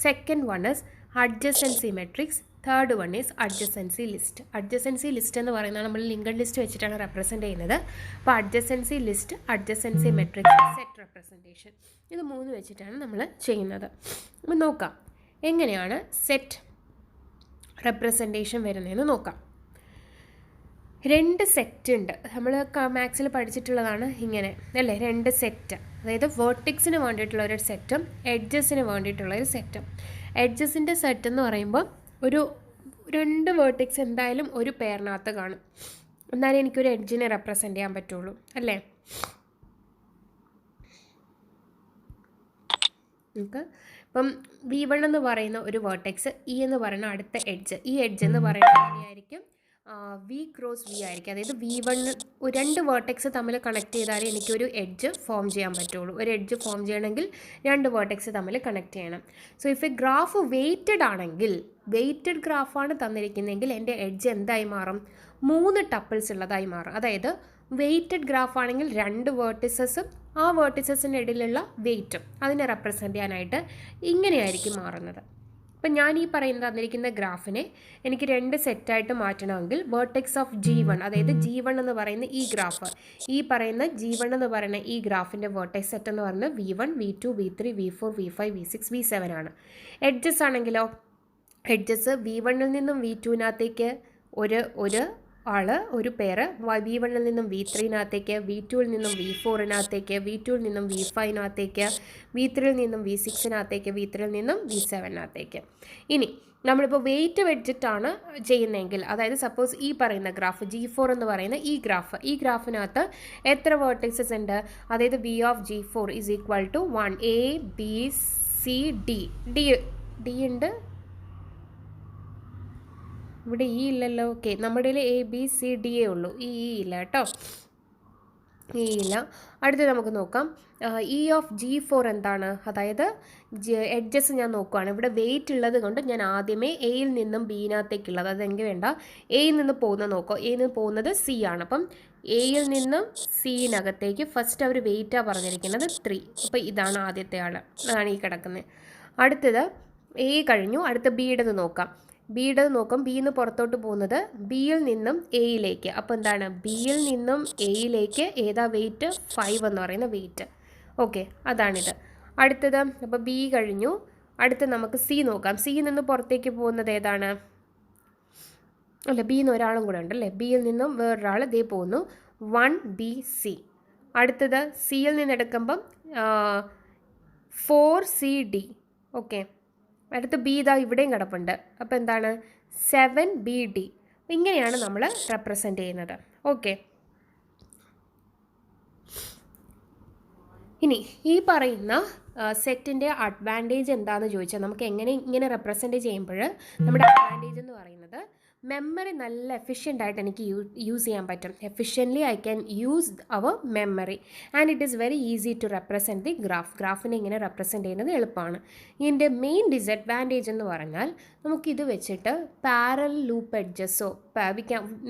Second one is adjacency matrix. Third one is adjacency list. Adjacency list എന്ന് പറയുന്നത് നമ്മൾ ലിങ്കഡ് ലിസ്റ്റ് വെച്ചിട്ടാണ് റെപ്രസെൻറ്റ് ചെയ്യുന്നത്. അപ്പോൾ adjacency list, adjacency matrix, set representation, ഇത് 3 വെച്ചിട്ടാണ് നമ്മൾ ചെയ്യുന്നത്. അപ്പോൾ നോക്കാം എങ്ങനെയാണ് സെറ്റ് റെപ്രസെൻറ്റേഷൻ വരുന്നതെന്ന് നോക്കാം. 2 സെറ്റ് ഉണ്ട്. നമ്മൾ മാത്സിൽ പഠിച്ചിട്ടുള്ളതാണ് ഇങ്ങനെ അല്ലേ, 2 സെറ്റ്. അതായത് വേർട്ടിക്സിന് വേണ്ടിയിട്ടുള്ള ഒരു സെറ്റും എഡ്ജസിന് വേണ്ടിയിട്ടുള്ള ഒരു സെറ്റും. എഡ്ജസിൻ്റെ സെറ്റ് എന്ന് പറയുമ്പോൾ ഒരു 2 വേർട്ടിക്സ് എന്തായാലും ഒരു പെയറിനകത്ത് കാണും. എന്നാലും എനിക്കൊരു എഡ്ജിനെ റെപ്രസെൻറ്റ് ചെയ്യാൻ പറ്റുള്ളൂ അല്ലേ. നമുക്ക് ഇപ്പം V1 എന്ന് പറയുന്ന ഒരു വേർട്ടെക്സ്, E എന്ന് പറയുന്ന അടുത്ത എഡ്ജ്. ഈ എഡ്ജ് എന്ന് പറയുന്നത് എങ്ങനെയായിരിക്കും? V ക്രോസ് V ആയിരിക്കും. അതായത് V1 2 വേർട്ടെക്സ് തമ്മിൽ കണക്ട് ചെയ്താലേ എനിക്കൊരു എഡ്ജ് ഫോം ചെയ്യാൻ പറ്റുള്ളൂ. ഒരു എഡ്ജ് ഫോം ചെയ്യണമെങ്കിൽ 2 വേർട്ടെക്സ് തമ്മിൽ കണക്ട് ചെയ്യണം. So if a graph weighted ആണെങ്കിൽ, വെയ്റ്റഡ് ഗ്രാഫാണ് തന്നിരിക്കുന്നതെങ്കിൽ എൻ്റെ എഡ്ജ് എന്തായി മാറും? 3 ടപ്പിൾസ് ഉള്ളതായി മാറും. അതായത് വെയ്റ്റഡ് ഗ്രാഫ് ആണെങ്കിൽ 2 വേർട്ടിസസും ആ വേർട്ടിസസിൻ്റെ ഇടയിലുള്ള വെയ്റ്റും അതിനെ റെപ്രസെൻറ്റ് ചെയ്യാനായിട്ട് ഇങ്ങനെയായിരിക്കും മാറുന്നത്. അപ്പം ഞാൻ ഈ പറയുന്ന തന്നിരിക്കുന്ന ഗ്രാഫിനെ എനിക്ക് 2 സെറ്റായിട്ട് മാറ്റണമെങ്കിൽ വേർട്ടെക്സ് ഓഫ് G1, അതായത് G1 എന്ന് പറയുന്ന ഈ ഗ്രാഫ്, ഈ പറയുന്ന G1 എന്ന് പറയുന്ന ഈ ഗ്രാഫിൻ്റെ വേർട്ടെക്സ് സെറ്റ് എന്ന് പറയുന്നത് V1, V2, V3, V4, V5, V6, V7 ആണ്. എഡ്ജസ് ആണെങ്കിലോ, എഡ്ജസ് V1 നിന്നും V2-നകത്തേക്ക് ഒരു പെയർ, V1 നിന്നും V3-നകത്തേക്ക്, V2 നിന്നും V4-നകത്തേക്ക്, V2 നിന്നും V5-നകത്തേക്ക്, V3 നിന്നും V6-നകത്തേക്ക്, V3 നിന്നും V7-നകത്തേക്ക്. ഇനി നമ്മളിപ്പോൾ വെയിറ്റ് വെച്ചിട്ടാണ് ചെയ്യുന്നതെങ്കിൽ, അതായത് സപ്പോസ് ഈ പറയുന്ന ഗ്രാഫ് G4 എന്ന് പറയുന്ന ഈ ഗ്രാഫിനകത്ത് എത്ര വേർട്ടെക്സസ് ഉണ്ട്? അതായത് V of G4 is equal to 1, A, B, C, D ഉണ്ട്. ഇവിടെ E ഇല്ലല്ലോ. ഓക്കെ, നമ്മുടെ ABCD ഉള്ളൂ, E ഇല്ല കേട്ടോ, E ഇല്ല. അടുത്ത് നമുക്ക് നോക്കാം E ഓഫ് G4 എന്താണ്? അതായത് എഡ്ജസ് ഞാൻ നോക്കുകയാണ്. ഇവിടെ വെയിറ്റ് ഉള്ളത് കൊണ്ട് ഞാൻ ആദ്യമേ Aയിൽ നിന്നും Bനകത്തേക്കുള്ളത്, അതെങ്കിൽ വേണ്ട, Aയിൽ നിന്ന് പോകുന്നത് നോക്കാം. Aയിൽ നിന്ന് പോകുന്നത് C ആണ്. അപ്പം Aയിൽ നിന്നും Cനകത്തേക്ക് ഫസ്റ്റ് അവർ വെയിറ്റാണ് പറഞ്ഞിരിക്കുന്നത് 3. അപ്പോൾ ഇതാണ് ആദ്യത്തെ ആൾ, അതാണ് ഈ കിടക്കുന്നത്. അടുത്തത് A കഴിഞ്ഞു, അടുത്ത Bയുടേത് നോക്കാം. ബിയുടേത് നോക്കാം. ബിന്ന് പുറത്തോട്ട് പോകുന്നത് ബിയിൽ നിന്നും എയിലേക്ക്. അപ്പോൾ എന്താണ്? ബിയിൽ നിന്നും എയിലേക്ക് ഏതാ വെയിറ്റ്? 5 എന്ന് പറയുന്ന വെയിറ്റ്. ഓക്കെ, അതാണിത്. അടുത്തത്, അപ്പോൾ ബി കഴിഞ്ഞു. അടുത്ത് നമുക്ക് സി നോക്കാം. സിയിൽ നിന്ന് പുറത്തേക്ക് പോകുന്നത് ഏതാണ്? അല്ല, ബിന്ന് ഒരാളും കൂടെ ഉണ്ടല്ലേ. ബിയിൽ നിന്നും വേറൊരാൾ ദേ പോകുന്നു, 1BC. അടുത്തത് സിയിൽ നിന്ന് എടുക്കുമ്പം 4CD. ഓക്കെ, അടുത്ത ബി ഇതാ ഇവിടെയും കിടപ്പുണ്ട്. അപ്പോൾ എന്താണ് 7BD. ഇങ്ങനെയാണ് നമ്മൾ റെപ്രസെൻ്റ് ചെയ്യുന്നത്. ഓക്കെ, ഇനി ഈ പറയുന്ന സെറ്റിൻ്റെ അഡ്വാൻറ്റേജ് എന്താണെന്ന് ചോദിച്ചാൽ നമുക്ക് എങ്ങനെ ഇങ്ങനെ റെപ്രസെൻറ്റ് ചെയ്യുമ്പോൾ നമ്മുടെ അഡ്വാൻറ്റേജ് എന്ന് പറയുന്നത് മെമ്മറി നല്ല എഫിഷ്യൻ്റ് ആയിട്ട് എനിക്ക് യൂസ് ചെയ്യാൻ പറ്റും. Efficiently I can use our memory and it is very easy to represent the ഗ്രാഫിനെ ഇങ്ങനെ റെപ്രസെൻറ്റ് ചെയ്യുന്നത് എളുപ്പമാണ്. ഇതിൻ്റെ മെയിൻ ഡിസഡ്വാൻറ്റേജ് എന്ന് പറഞ്ഞാൽ നമുക്കിത് വെച്ചിട്ട് പാരൽ ലൂപ്പ് എഡ്ജസോ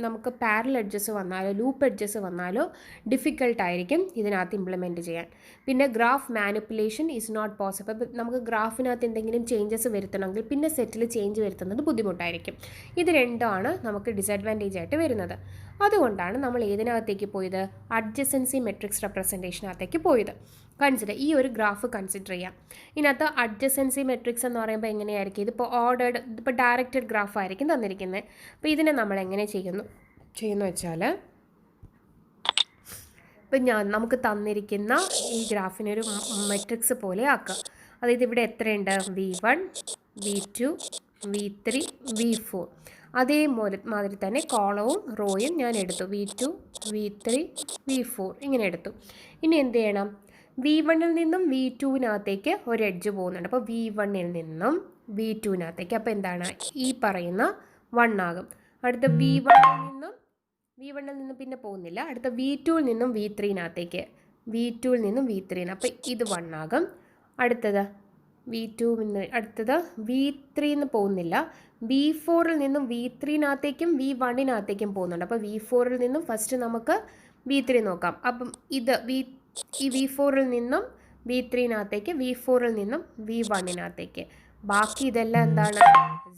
നമുക്ക് പാരൽ എഡ്ജസ് വന്നാലോ ലൂപ്പ് എഡ്ജസ് വന്നാലോ ഡിഫിക്കൽട്ടായിരിക്കും ഇതിനകത്ത് ഇംപ്ലിമെൻറ്റ് ചെയ്യാൻ. പിന്നെ graph manipulation is not possible. നമുക്ക് ഗ്രാഫിനകത്ത് എന്തെങ്കിലും ചേഞ്ചസ് വരുത്തണമെങ്കിൽ പിന്നെ സെറ്റിൽ ചേഞ്ച് വരുത്തുന്നത് ബുദ്ധിമുട്ടായിരിക്കും. ഇത് രണ്ടാണ് നമുക്ക് ഡിസഡ്വാൻറ്റേജ് ആയിട്ട് വരുന്നത്. അതുകൊണ്ടാണ് നമ്മൾ ഏതിനകത്തേക്ക് പോയത്, അഡ്ജസൻസി മെട്രിക്സ് റെപ്രസെൻറ്റേഷനകത്തേക്ക് പോയത്. കൺസിഡർ ഈ ഒരു ഗ്രാഫ് കൺസിഡർ ചെയ്യാം. ഇതിനകത്ത് അഡ്ജസൻസി മെട്രിക്സ് എന്ന് പറയുമ്പോൾ എങ്ങനെയായിരിക്കും, ഇതിപ്പോൾ ഓർഡേഡ്, ഇതിപ്പോൾ ഡയറക്റ്റഡ് ഗ്രാഫ് ആയിരിക്കും തന്നിരിക്കുന്നത്. അപ്പോൾ ഇതിനെ നമ്മൾ എങ്ങനെ ചെയ്യുന്നു വെച്ചാൽ ഇപ്പം നമുക്ക് തന്നിരിക്കുന്ന ഈ ഗ്രാഫിനെ ഒരു മെട്രിക്സ് പോലെ ആക്കാം. അതായത് ഇവിടെ എത്രയുണ്ട്, V1 V2 V3 V4. അതേ മാതിരി തന്നെ കോളവും റോയും ഞാൻ എടുത്തു, V2 V3 V4 ഇങ്ങനെ എടുത്തു. ഇനി എന്ത് ചെയ്യണം, V1-ൽ നിന്നും V2-നകത്തേക്ക് ഒരു എഡ്ജ് പോകുന്നുണ്ട്. അപ്പോൾ V1-ൽ നിന്നും V2-നകത്തേക്ക് അപ്പോൾ എന്താണ് ഈ പറയുന്ന 1 ആകും. അടുത്ത V1-ൽ നിന്നും പിന്നെ പോകുന്നില്ല. അടുത്ത V2-ൽ നിന്നും V3-നകത്തേക്ക്, V2-ൽ നിന്നും V3 അപ്പോൾ ഇത് 1 ആകും. അടുത്തത് അടുത്തത് V3-ന്ന് പോകുന്നില്ല. V4-ൽ നിന്നും V3-നകത്തേക്കും V1-നകത്തേക്കും പോകുന്നുണ്ട്. അപ്പോൾ V4-ൽ നിന്നും ഫസ്റ്റ് നമുക്ക് V3 നോക്കാം. അപ്പം ഇത് ഈ V4-ൽ നിന്നും V3-നകത്തേക്ക്, V4-ൽ നിന്നും V1-നകത്തേക്ക്. ബാക്കി ഇതെല്ലാം എന്താണ്,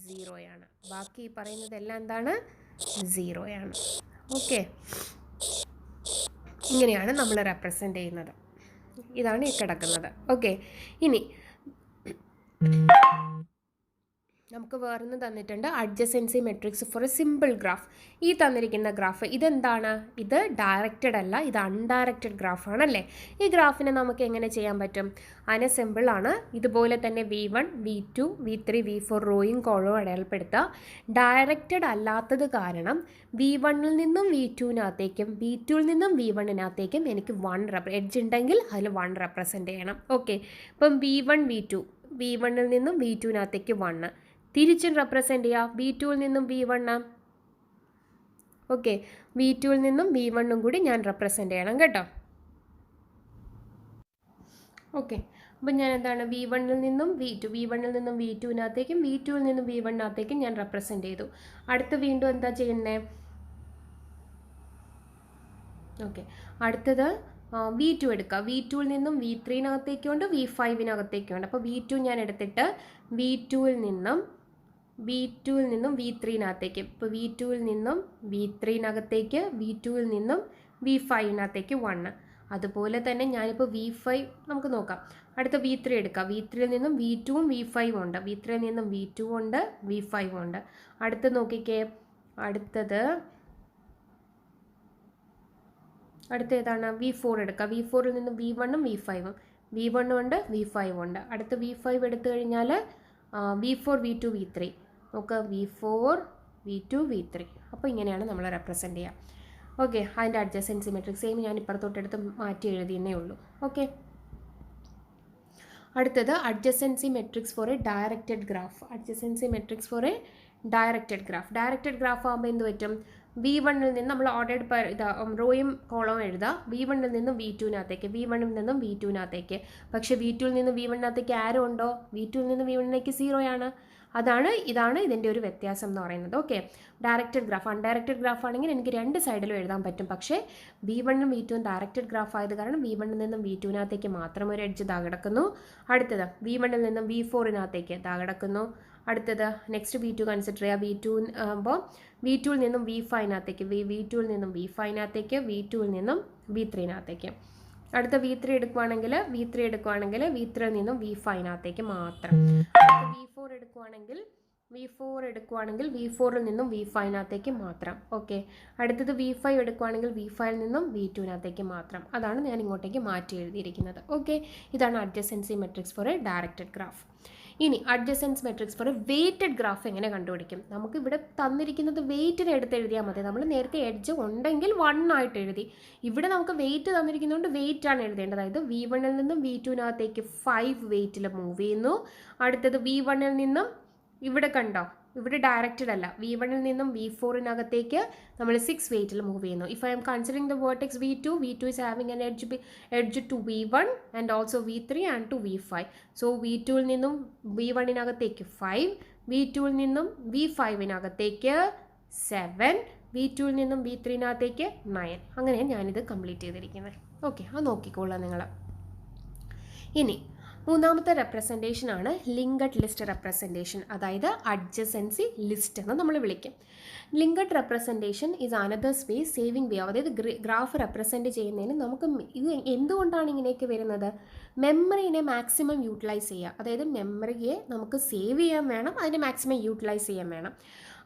0യാണ്. ബാക്കി ഈ പറയുന്നതെല്ലാം എന്താണ്, 0യാണ്. ഓക്കെ, ഇങ്ങനെയാണ് നമ്മൾ റെപ്രസെൻ്റ് ചെയ്യുന്നത്. ഇതാണ് ഈ കിടക്കുന്നത്. ഓക്കെ, ഇനി നമുക്ക് വേറൊന്ന് തന്നിട്ടുണ്ട്, adjacency matrix for A simple graph. ഈ തന്നിരിക്കുന്ന ഗ്രാഫ് ഇതെന്താണ്, ഇത് ഡയറക്റ്റഡ് അല്ല, ഇത് അൺഡയറക്റ്റഡ് ഗ്രാഫാണല്ലേ. ഈ ഗ്രാഫിനെ നമുക്ക് എങ്ങനെ ചെയ്യാൻ പറ്റും, അതിനെ സിമ്പിളാണ്. ഇതുപോലെ തന്നെ V1 V2 V3 V4 റോയും കോളവും അടയാളപ്പെടുത്തുക. ഡയറക്റ്റഡ് അല്ലാത്തത് കാരണം V1-ൽ നിന്നും V2-നകത്തേക്കും V2-ൽ നിന്നും V1-നകത്തേക്കും എനിക്ക് 1 എഡ്ജ് ഉണ്ടെങ്കിൽ അതിൽ 1 റെപ്രസെൻ്റ് ചെയ്യണം. ഓക്കെ, ഇപ്പം V1 V2, V1-ൽ നിന്നും V2-നകത്തേക്ക് 1, തിരിച്ചും റെപ്രസെൻ്റ് ചെയ്യുക V2-ൽ നിന്നും V1. ഓക്കെ, V2-ൽ നിന്നും V1-ഉം കൂടി ഞാൻ റെപ്രസെൻ്റ് ചെയ്യണം കേട്ടോ. ഓക്കെ, അപ്പം ഞാൻ എന്താണ് V1-ൽ നിന്നും V2, V1-ൽ നിന്നും V2-നകത്തേക്കും V2-ൽ നിന്നും V1-നകത്തേക്കും ഞാൻ റെപ്രസെൻ്റ് ചെയ്തു. അടുത്ത് വീണ്ടും എന്താ ചെയ്യണ്ടേ, ഓക്കെ അടുത്തത് V2 എടുക്കുക. V2-ൽ നിന്നും V3-നകത്തേക്കുണ്ട്, V5-നകത്തേക്കുണ്ട്. അപ്പോൾ V2 ഞാൻ എടുത്തിട്ട് V2-ൽ നിന്നും V3-നകത്തേക്ക്, ഇപ്പോൾ V2-ൽ നിന്നും V3-നകത്തേക്ക്, V2-ൽ നിന്നും V5-നകത്തേക്ക് 1. അതുപോലെ തന്നെ ഞാനിപ്പോൾ V5 നമുക്ക് നോക്കാം. അടുത്ത V3 എടുക്കാം. V3-ൽ നിന്നും V2-ഉം V5-ഉം ഉണ്ട്, V3-ൽ നിന്നും V2 ഉണ്ട്, V5 ഉണ്ട്. അടുത്ത് നോക്കിക്കേ, അടുത്ത ഏതാണ്, V4 എടുക്കുക. V4-ൽ നിന്നും V1-ഉം V5-ഉം, V1-ഉം ഉണ്ട്, V5-ഉം ഉണ്ട്. അടുത്ത V5 എടുത്തു കഴിഞ്ഞാൽ V4 V2 V3 നോക്കുക, V4 V2 V3. അപ്പോൾ ഇങ്ങനെയാണ് നമ്മൾ റെപ്രസെൻ്റ് ചെയ്യുക. ഓക്കെ, അതിൻ്റെ അഡ്ജസൻസി മെട്രിക്സ് സെയിം ഞാൻ ഇപ്പുറത്തോട്ടെടുത്ത് മാറ്റി എഴുതിയേ ഉള്ളൂ. ഓക്കെ, അടുത്തത് adjacency matrix for a directed graph. Adjacency matrix for a directed graph. Directed graph ആകുമ്പോൾ എന്ത് പറ്റും, V1-ൽ നിന്ന് നമ്മൾ ഓർഡേഡ് റോയും കോളവും എഴുതുക. V1-ൽ നിന്നും V2-നകത്തേക്ക്, V1-ൽ നിന്നും V2-നകത്തേക്ക്. പക്ഷേ V2-ൽ നിന്ന് V1-നകത്തേക്ക് ആരോ ഉണ്ടോ, V2-ൽ നിന്ന് V1-ലേക്ക് 0യാണ്. ഇതാണ് ഇതിൻ്റെ ഒരു വ്യത്യാസം എന്ന് പറയുന്നത്. Okay, directed graph. Undirected graph ആണെങ്കിൽ എനിക്ക് രണ്ട് സൈഡിലും എഴുതാൻ പറ്റും. പക്ഷേ V1-ഉം V2-ഉം ഡയറക്റ്റഡ് ഗ്രാഫ് ആയത് കാരണം V1-ൽ നിന്നും V2-നകത്തേക്ക് മാത്രം ഒരു എഡ്ജ് കിടക്കുന്നു. അടുത്തത് V1-ൽ നിന്നും V4-നകത്തേക്ക് കിടക്കുന്നു. അടുത്തത് നെക്സ്റ്റ് V2 കൺസിഡർ ചെയ്യുക. V2 ആകുമ്പോൾ V2-ൽ നിന്നും V5-നകത്തേക്ക്, V2-ൽ നിന്നും V5-നകത്തേക്ക്, V2-ൽ നിന്നും V3-നകത്തേക്ക്. അടുത്ത V3 എടുക്കുവാണെങ്കിൽ V3-ൽ നിന്നും V5-നകത്തേക്ക് മാത്രം. V4 എടുക്കുവാണെങ്കിൽ V4-ൽ നിന്നും V5-നകത്തേക്ക് മാത്രം. ഓക്കെ, അടുത്തത് V5 എടുക്കുവാണെങ്കിൽ V5-ൽ നിന്നും V2-നകത്തേക്ക് മാത്രം. അതാണ് ഞാൻ ഇങ്ങോട്ടേക്ക് മാറ്റി എഴുതിയിരിക്കുന്നത്. ഓക്കെ, ഇതാണ് adjacency matrix for a directed graph. ഇനി adjacency matrix for a weighted graph എങ്ങനെ കണ്ടുപിടിക്കും? നമുക്ക് ഇവിടെ തന്നിരിക്കുന്നത് വെയ്റ്റിനെ എടുത്ത് എഴുതിയാൽ മതി. നമ്മൾ നേരത്തെ എഡ്ജ് ഉണ്ടെങ്കിൽ 1 ആയിട്ട് എഴുതി. ഇവിടെ നമുക്ക് വെയിറ്റ് തന്നിരിക്കുന്നതുകൊണ്ട് വെയിറ്റ് ആണ് എഴുതേണ്ടത്. അതായത് V1-ൽ നിന്നും V2-നകത്തേക്ക് 5 വെയിറ്റിൽ മൂവ് ചെയ്യുന്നു. അടുത്തത് V1-ൽ നിന്നും ഇവിടെ കണ്ടോ, ഇവിടെ ഡയറക്റ്റഡ് അല്ല, V1-ൽ നിന്നും V4-നകത്തേക്ക് നമ്മൾ 6 വെയിറ്റിൽ മൂവ് ചെയ്യുന്നു. If I am considering the vertex V2, V2 is having an edge to V1 and also V3 and to V5. So V2-ൽ നിന്നും V1-നകത്തേക്ക് 5, V2-ൽ നിന്നും V5-നകത്തേക്ക് 7, V2-ൽ നിന്നും V3-നകത്തേക്ക് 9. അങ്ങനെ ഞാനിത് കംപ്ലീറ്റ് ചെയ്തിരിക്കുന്നത്. ഓക്കെ, അത് നോക്കിക്കോളാം നിങ്ങൾ. ഇനി മൂന്നാമത്തെ റെപ്രസെൻറ്റേഷൻ ആണ് ലിങ്കഡ് ലിസ്റ്റ് റെപ്രസെൻറ്റേഷൻ, അതായത് അഡ്ജസൻസി ലിസ്റ്റ് എന്ന് നമ്മൾ വിളിക്കും. Linked representation is another's way saving way. അതായത് ഗ്രാഫ് റെപ്രസെൻറ്റ് ചെയ്യുന്നതിന് നമുക്ക് ഇത് എന്തുകൊണ്ടാണ് ഇങ്ങനെയൊക്കെ വരുന്നത്? മെമ്മറീനെ മാക്സിമം യൂട്ടിലൈസ് ചെയ്യുക. അതായത് മെമ്മറിയെ നമുക്ക് സേവ് ചെയ്യാൻ വേണം, അതിനെ മാക്സിമം യൂട്ടിലൈസ് ചെയ്യാൻ വേണം.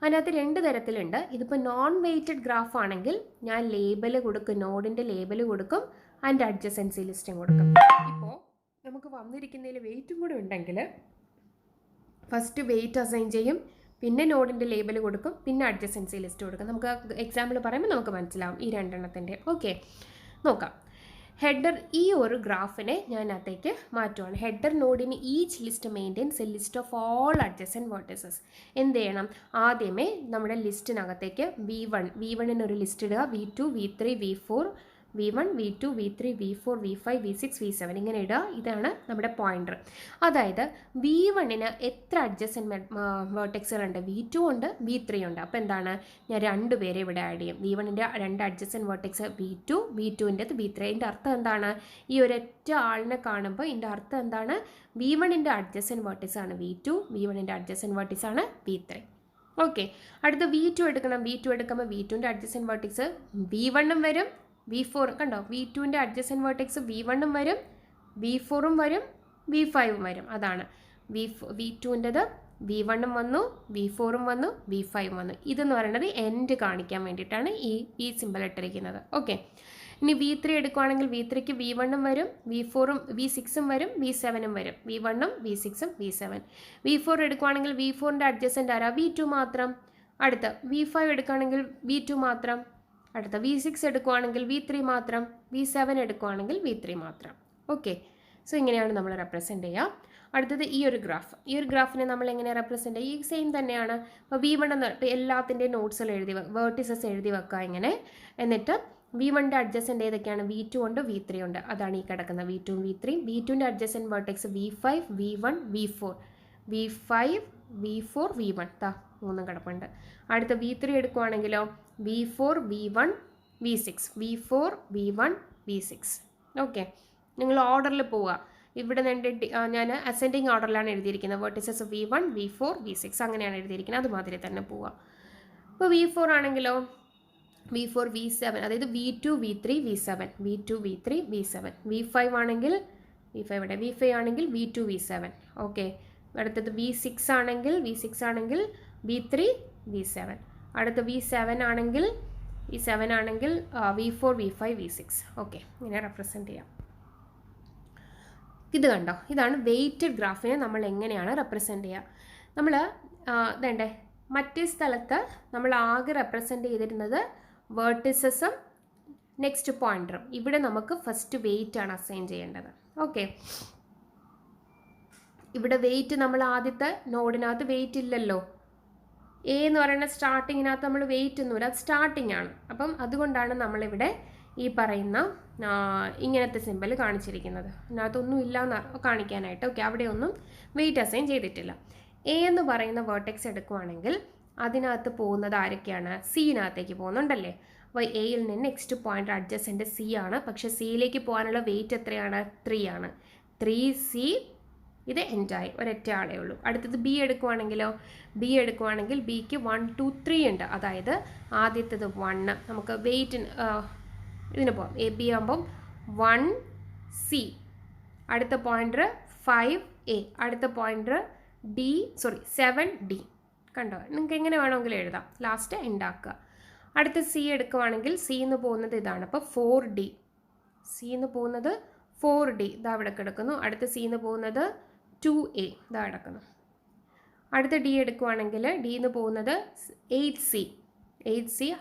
അതിനകത്ത് 2 തരത്തിലുണ്ട്. ഇതിപ്പോൾ നോൺ വെയ്റ്റഡ് ഗ്രാഫ് ആണെങ്കിൽ ഞാൻ ലേബൽ കൊടുക്കും, നോഡിൻ്റെ ലേബൽ കൊടുക്കും, ആൻഡ് അഡ്ജസൻസി ലിസ്റ്റും കൊടുക്കും. ഇപ്പോൾ നമുക്ക് വന്നിരിക്കുന്നതിൽ വെയിറ്റും കൂടെ ഉണ്ടെങ്കിൽ ഫസ്റ്റ് വെയിറ്റ് അസൈൻ ചെയ്യും, പിന്നെ നോഡിൻ്റെ ലേബൽ കൊടുക്കും, പിന്നെ അഡ്ജസൻസി ലിസ്റ്റ് കൊടുക്കും. നമുക്ക് എക്സാമ്പിൾ പറയുമ്പോൾ നമുക്ക് മനസ്സിലാവും ഈ 2 എണ്ണത്തിൻ്റെ. ഓക്കെ, നോക്കാം. ഹെഡർ, ഈ ഒരു ഗ്രാഫിനെ ഞാൻ അകത്തേക്ക് മാറ്റുവാണ്. ഹെഡർ നോഡിന് each list maintains A list of all adjacent vertices. എന്ത് ചെയ്യണം? ആദ്യമേ നമ്മുടെ ലിസ്റ്റിനകത്തേക്ക് V1-ന് ഒരു ലിസ്റ്റ് ഇടുക, V2, V3, V4, V1, V2, V3, V4, V5, V6, V7 ഇങ്ങനെ ഇടുക. ഇതാണ് നമ്മുടെ പോയിൻ്റർ. അതായത് V1-ന് എത്ര അഡ്ജസൻറ്റ് വേർട്ടെക്സുകളുണ്ട്? V2 ഉണ്ട്, V3 ഉണ്ട്. അപ്പോൾ എന്താണ്, ഞാൻ 2 പേരെ ഇവിടെ ആഡ് ചെയ്യും. V1-ൻ്റെ 2 അഡ്ജസൻറ്റ് വേർട്ടെക്സ് V2, V2-ൻ്റെത് V3. അതിൻ്റെ അർത്ഥം എന്താണ്? ഈ ഒരൊറ്റ ആളിനെ കാണുമ്പോൾ ഇതിൻ്റെ അർത്ഥം എന്താണ്? V1-ൻ്റെ അഡ്ജസൻറ്റ് വേർട്ടെക്സ് ആണ് V2, V1-ൻ്റെ അഡ്ജസൻറ്റ് വേർട്ടെക്സ് ആണ് V3. ഓക്കെ, അടുത്ത V2 എടുക്കണം. V2 എടുക്കുമ്പോൾ V2-ൻ്റെ അഡ്ജസൻറ്റ് വേർട്ടെക്സ് V1-ഉം വരും, V4 കണ്ടോ, V2-ൻ്റെ അഡ്ജസൻറ്റ് വേർട്ടെക്സ് V1-ഉം വരും, V4-ഉം വരും, V5-ഉം വരും. അതാണ് V2-ൻ്റെത് V1-ഉം വന്നു, V4-ഉം വന്നു, V5-ഉം വന്നു. ഇതെന്ന് പറയുന്നത് എൻഡ് കാണിക്കാൻ വേണ്ടിയിട്ടാണ് ഈ സിമ്പിൾ ഇട്ടിരിക്കുന്നത്. ഓക്കെ, ഇനി V3 എടുക്കുകയാണെങ്കിൽ V3-ക്ക് V1-ഉം വരും, V4-ഉം V6-ഉം വരും, V7-ഉം വരും. V1-ഉം V6-ഉം V7. V4 എടുക്കുകയാണെങ്കിൽ V4-ൻ്റെ അഡ്ജസൻറ്റ് ആരാ? V2 മാത്രം. അടുത്ത V5 എടുക്കുകയാണെങ്കിൽ V2 മാത്രം. അടുത്ത V6 എടുക്കുകയാണെങ്കിൽ V3 മാത്രം, V7 എടുക്കുകയാണെങ്കിൽ V3 മാത്രം. ഓക്കെ, സോ ഇങ്ങനെയാണ് നമ്മൾ റെപ്രസെൻറ്റ് ചെയ്യുക. അടുത്തത് ഈ ഒരു ഗ്രാഫിനെ നമ്മൾ എങ്ങനെ റെപ്രസെൻറ്റ് ചെയ്യുക? ഈ സെയിം തന്നെയാണ്. ഇപ്പോൾ V1 എന്ന് ഇപ്പോൾ എല്ലാത്തിൻ്റെയും നോട്ട്സിൽ വേർട്ടിസസ് എഴുതി വെക്കുക ഇങ്ങനെ. എന്നിട്ട് V1-ൻ്റെ അഡ്ജസൻറ്റ് ഏതൊക്കെയാണ്? V2 ഉണ്ട്, V3 ഉണ്ട്. അതാണ് ഈ കിടക്കുന്ന V2, V3. V2-ൻ്റെ adjacent vertex V5, V1, V4, V5, V4, V1. 3 കിടപ്പുണ്ട്. അടുത്ത V3 എടുക്കുകയാണെങ്കിലോ V4, V1, V6, V4, V1, V6. Okay, നിങ്ങൾ ഓർഡറിൽ പോവുക. ഇവിടെ ഞാൻ അസെൻഡിങ് ഓർഡറിലാണ് എഴുതിയിരിക്കുന്നത്. വേർട്ടിസസ് V1, V4, V6 അങ്ങനെയാണ് എഴുതിയിരിക്കുന്നത്. അതുമാതിരി തന്നെ പോവുക. ഇപ്പോൾ V4 ആണെങ്കിലോ V4, V7, അതായത് V2, V3, V7, V2, V3, V7. V5 ആണെങ്കിൽ V5 ആണെങ്കിൽ V2, V7. ഓക്കെ, അടുത്തത് V6 ആണെങ്കിൽ V3, V7. അടുത്ത V7 ആണെങ്കിൽ V4, V5, V6. ഓക്കെ, ഇങ്ങനെ റെപ്രസെൻറ്റ് ചെയ്യാം. ഇത് കണ്ടോ, ഇതാണ് വെയ്റ്റഡ് ഗ്രാഫിനെ നമ്മൾ എങ്ങനെയാണ് റെപ്രസെൻറ്റ് ചെയ്യുക. നമ്മൾ ഇതേണ്ടേ മറ്റേ സ്ഥലത്ത് നമ്മൾ ആകെ റെപ്രസെൻറ്റ് ചെയ്തിരുന്നത് വേർട്ടിസസും നെക്സ്റ്റ് പോയിൻ്ററും. ഇവിടെ നമുക്ക് ഫസ്റ്റ് വെയിറ്റ് ആണ് അസൈൻ ചെയ്യേണ്ടത്. ഓക്കെ, ഇവിടെ വെയിറ്റ് നമ്മൾ ആദ്യത്തെ നോഡിനകത്ത് വെയിറ്റ് ഇല്ലല്ലോ. എ എന്ന് പറയുന്ന സ്റ്റാർട്ടിങ്ങിനകത്ത് നമ്മൾ വെയിറ്റ് ഒന്നുമില്ല, അത് സ്റ്റാർട്ടിങ് ആണ്. അപ്പം അതുകൊണ്ടാണ് നമ്മളിവിടെ ഈ പറയുന്ന ഇങ്ങനത്തെ സിമ്പിൾ കാണിച്ചിരിക്കുന്നത്. അതിനകത്തൊന്നും ഇല്ല എന്ന് കാണിക്കാനായിട്ട്. ഓക്കെ, അവിടെയൊന്നും വെയിറ്റ് അസൈൻ ചെയ്തിട്ടില്ല. എ എന്ന് പറയുന്ന വേർട്ടെക്സ് എടുക്കുവാണെങ്കിൽ അതിനകത്ത് പോകുന്നത് ആരൊക്കെയാണ്? സിനകത്തേക്ക് പോകുന്നുണ്ടല്ലേ. അപ്പോൾ എയിൽ നിന്ന് നെക്സ്റ്റ് പോയിൻ്റ് അഡ്ജസൻറ്റ് സി ആണ്. പക്ഷേ സിയിലേക്ക് പോകാനുള്ള വെയിറ്റ് എത്രയാണ്? 3 ആണ്. 3C. ഇത് എൻഡായി, ഒരൊറ്റ ആളേ ഉള്ളൂ. അടുത്തത് ബി എടുക്കുവാണെങ്കിലോ ബിക്ക് 1, 2, 3 ഉണ്ട്. അതായത് ആദ്യത്തേത് 1, നമുക്ക് വെയിറ്റ് ഇതിന് പോകാം. എ ബി ആകുമ്പം 1C. അടുത്ത പോയിൻ്റർ 5A. അടുത്ത പോയിൻ്റർ 7D. കണ്ടോ, നിങ്ങൾക്ക് എങ്ങനെ വേണമെങ്കിലും എഴുതാം. ലാസ്റ്റ് ഉണ്ടാക്കുക. അടുത്ത സി എടുക്കുവാണെങ്കിൽ സിന്ന് പോകുന്നത് ഇതാണ്. അപ്പോൾ 4D. സിന്ന് പോകുന്നത് 4D ഇതാ ഇവിടെ കിടക്കുന്നു. അടുത്ത സിന്ന് പോകുന്നത് 2A ഇതാ കിടക്കുന്നു. അടുത്ത ഡി എടുക്കുവാണെങ്കിൽ ഡിന്ന് പോകുന്നത് 8C,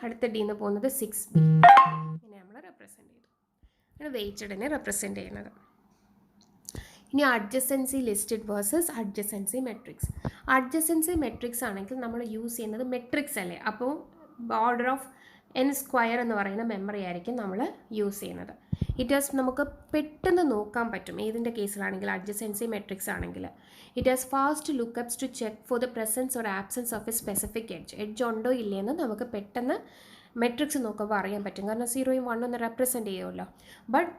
അടുത്ത ഡിന്ന് പോകുന്നത് 6B. ഇങ്ങനെ നമ്മൾ റെപ്രസെൻറ്റ് ചെയ്തു. അങ്ങനെ വെയ്റ്റഡിനെ റെപ്രസെൻറ്റ് ചെയ്യുന്നത്. ഇനി adjacency listed versus adjacency matrix. Adjacency matrix ആണെങ്കിൽ നമ്മൾ യൂസ് ചെയ്യുന്നത് മെട്രിക്സ് അല്ലേ, അപ്പോൾ ഓർഡർ ഓഫ് n² എന്ന് പറയുന്ന മെമ്മറി ആയിരിക്കും നമ്മൾ യൂസ് ചെയ്യുന്നത്. ഇറ്റ് ഹാസ് നമുക്ക് പെട്ടെന്ന് നോക്കാൻ പറ്റും ഏതിൻ്റെ കേസിലാണെങ്കിൽ അഡ്ജസൻസി മെട്രിക്സ് ആണെങ്കിൽ. It has fast lookups to check for the presence or absence of a specific edge ഉണ്ടോ ഇല്ലയെന്ന് നമുക്ക് പെട്ടെന്ന് മെട്രിക്സ് നോക്കുമ്പോൾ അറിയാൻ പറ്റും, കാരണം 0യും 1 ഒന്ന് റെപ്രസെൻറ്റ് ചെയ്യുമല്ലോ. But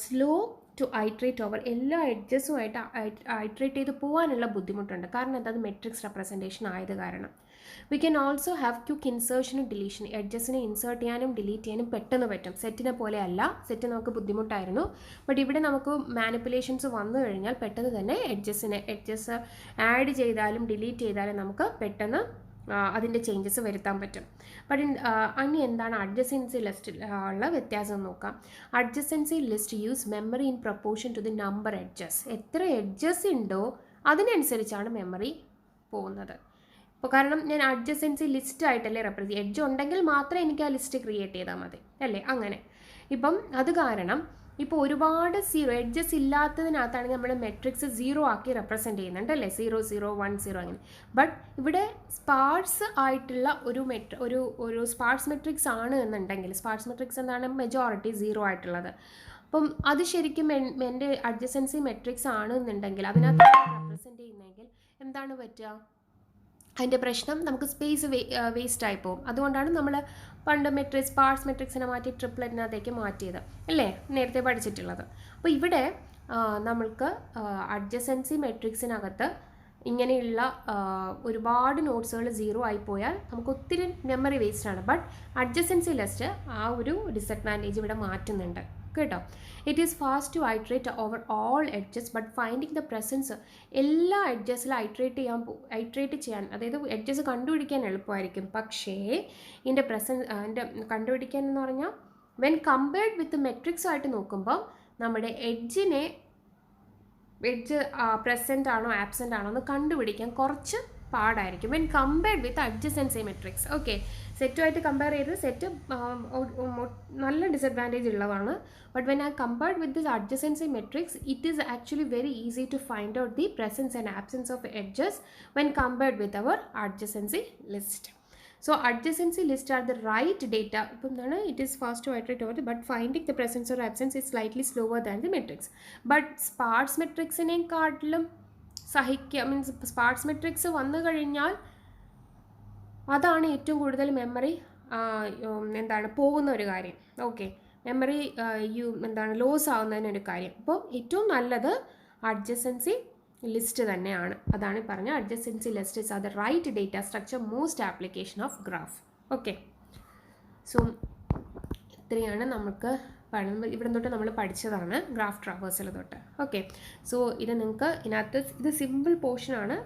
slow to iterate over, എല്ലാ എഡ്ജസുമായിട്ട് ഐട്രേറ്റ് ചെയ്ത് പോകാനുള്ള ബുദ്ധിമുട്ടുണ്ട്, കാരണം എന്താ, അത് മെട്രിക്സ് റെപ്രസെൻറ്റേഷൻ ആയത് കാരണം. We can also have quick ഇൻസേർഷനും ഡിലീഷൻ, എഡ്ജസിനെ ഇൻസേർട്ട് ചെയ്യാനും ഡിലീറ്റ് ചെയ്യാനും പെട്ടെന്ന് പറ്റും. സെറ്റിനെ പോലെ അല്ല, സെറ്റ് നമുക്ക് ബുദ്ധിമുട്ടായിരുന്നു. ബട്ട് ഇവിടെ നമുക്ക് മാനിപ്പുലേഷൻസ് വന്നു കഴിഞ്ഞാൽ പെട്ടെന്ന് തന്നെ എഡ്ജസ് ആഡ് ചെയ്താലും ഡിലീറ്റ് ചെയ്താലും നമുക്ക് പെട്ടെന്ന് അതിൻ്റെ ചേഞ്ചസ് വരുത്താൻ പറ്റും. ബട്ട് ഇനി എന്താണ് അഡ്ജസൻസി ലിസ്റ്റിൽ ഉള്ള വ്യത്യാസം നോക്കാം. Adjacency list use memory in proportion to the number edges. എത്ര എഡ്ജസ് ഉണ്ടോ അതിനനുസരിച്ചാണ് മെമ്മറി പോകുന്നത്. ഇപ്പോൾ കാരണം ഞാൻ അഡ്ജസൻസി ലിസ്റ്റ് ആയിട്ടല്ലേ റെപ്രസെൻറ്റ്, എഡ്ജ് ഉണ്ടെങ്കിൽ മാത്രമേ എനിക്ക് ആ ലിസ്റ്റ് ക്രിയേറ്റ് ചെയ്താൽ മതി അല്ലേ, അങ്ങനെ. ഇപ്പം അത് കാരണം ഇപ്പോൾ ഒരുപാട് എഡ്ജസ് ഇല്ലാത്തതിനകത്താണെങ്കിൽ നമ്മൾ മെട്രിക്സ് 0 ആക്കി റെപ്രസെൻറ്റ് ചെയ്യുന്നുണ്ട് അല്ലേ, 0 0 1 0 അങ്ങനെ. ബട്ട് ഇവിടെ സ്പാർസ് ആയിട്ടുള്ള ഒരു സ്പാർസ് മെട്രിക്സ് ആണ് എന്നുണ്ടെങ്കിൽ, സ്പാർസ് മെട്രിക്സ് എന്താണ്, മെജോറിറ്റി 0 ആയിട്ടുള്ളത്. അപ്പം അത് ശരിക്കും എൻ്റെ അഡ്ജസൻസി മെട്രിക്സ് ആണ് എന്നുണ്ടെങ്കിൽ അതിനകത്ത് റെപ്രസെൻറ്റ് ചെയ്യുന്നെങ്കിൽ എന്താണ് പറ്റുക, അതിൻ്റെ പ്രശ്നം നമുക്ക് സ്പേസ് വേസ്റ്റ് ആയി പോകും. അതുകൊണ്ടാണ് നമ്മൾ പണ്ട് സ്പാർസ് മെട്രിക്സിനെ മാറ്റി ട്രിപ്ലറ്റിനകത്തേക്ക് മാറ്റിയത് അല്ലേ, നേരത്തെ പഠിച്ചിട്ടുള്ളത്. അപ്പോൾ ഇവിടെ നമ്മൾക്ക് അഡ്ജസൻസി മെട്രിക്സിനകത്ത് ഇങ്ങനെയുള്ള ഒരുപാട് നോട്ട്സുകൾ 0 ആയിപ്പോയാൽ നമുക്ക് ഒത്തിരി മെമ്മറി വേസ്റ്റാണ്. ബട്ട് അഡ്ജസൻസി ലിസ്റ്റ് ആ ഒരു ഡിസഡ്വാൻറ്റേജ് ഇവിടെ മാറ്റുന്നുണ്ട് കേട്ടോ. It is fast to iterate over all edges but finding the presence. എല്ലാ എഡ്ജസിലും ഐട്രേറ്റ് ചെയ്യാൻ, അതായത് എഡ്ജസ് കണ്ടുപിടിക്കാൻ എളുപ്പമായിരിക്കും. പക്ഷേ ഇതിൻ്റെ കണ്ടുപിടിക്കാൻ എന്ന് പറഞ്ഞാൽ വെൻ കമ്പയർഡ് വിത്ത് മെട്രിക്സുമായിട്ട് നോക്കുമ്പോൾ നമ്മുടെ എഡ്ജ് പ്രസൻറ്റ് ആണോ ആബ്സെൻ്റ് ആണോ എന്ന് കണ്ടുപിടിക്കാൻ കുറച്ച് പാടായിരിക്കും when compared with adjacency matrix. Okay, സെറ്റുമായിട്ട് കമ്പയർ ചെയ്ത് സെറ്റ് നല്ല ഡിസഡ്വാൻറ്റേജ് ഉള്ളതാണ്. But when I compared with this adjacency matrix it is actually very easy to find out the presence and absence of edges when compared with our adjacency list. So adjacency list are the right data. It is fast to iterate over, but finding the presence or absence is slightly slower than the matrix. But sparse matrix in means sparse matrix വന്നു കഴിഞ്ഞാൽ അതാണ് ഏറ്റവും കൂടുതൽ memory പോകുന്ന ഒരു കാര്യം. Okay, memory loss ആവുന്നതിനൊരു കാര്യം. അപ്പോൾ ഏറ്റവും നല്ലത് അഡ്ജസൻസി ലിസ്റ്റ് തന്നെയാണ്. അതാണ് പറഞ്ഞ adjacency list is the right data structure most application of graph. Okay, so ഇത്രയാണ് നമുക്ക് ഇവിടെ തൊട്ട് നമ്മൾ പഠിച്ചതാണ് ഗ്രാഫ് ട്രാവേഴ്സൽ തൊട്ട്. ഓക്കെ, സോ ഇത് നിങ്ങൾക്ക് ഇത് സിമ്പിൾ പോർഷനാണ്.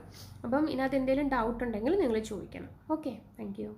അപ്പം ഇതിനകത്ത് എന്തെങ്കിലും ഡൗട്ട് ഉണ്ടെങ്കിൽ നിങ്ങൾ ചോദിക്കണം. Okay, thank you.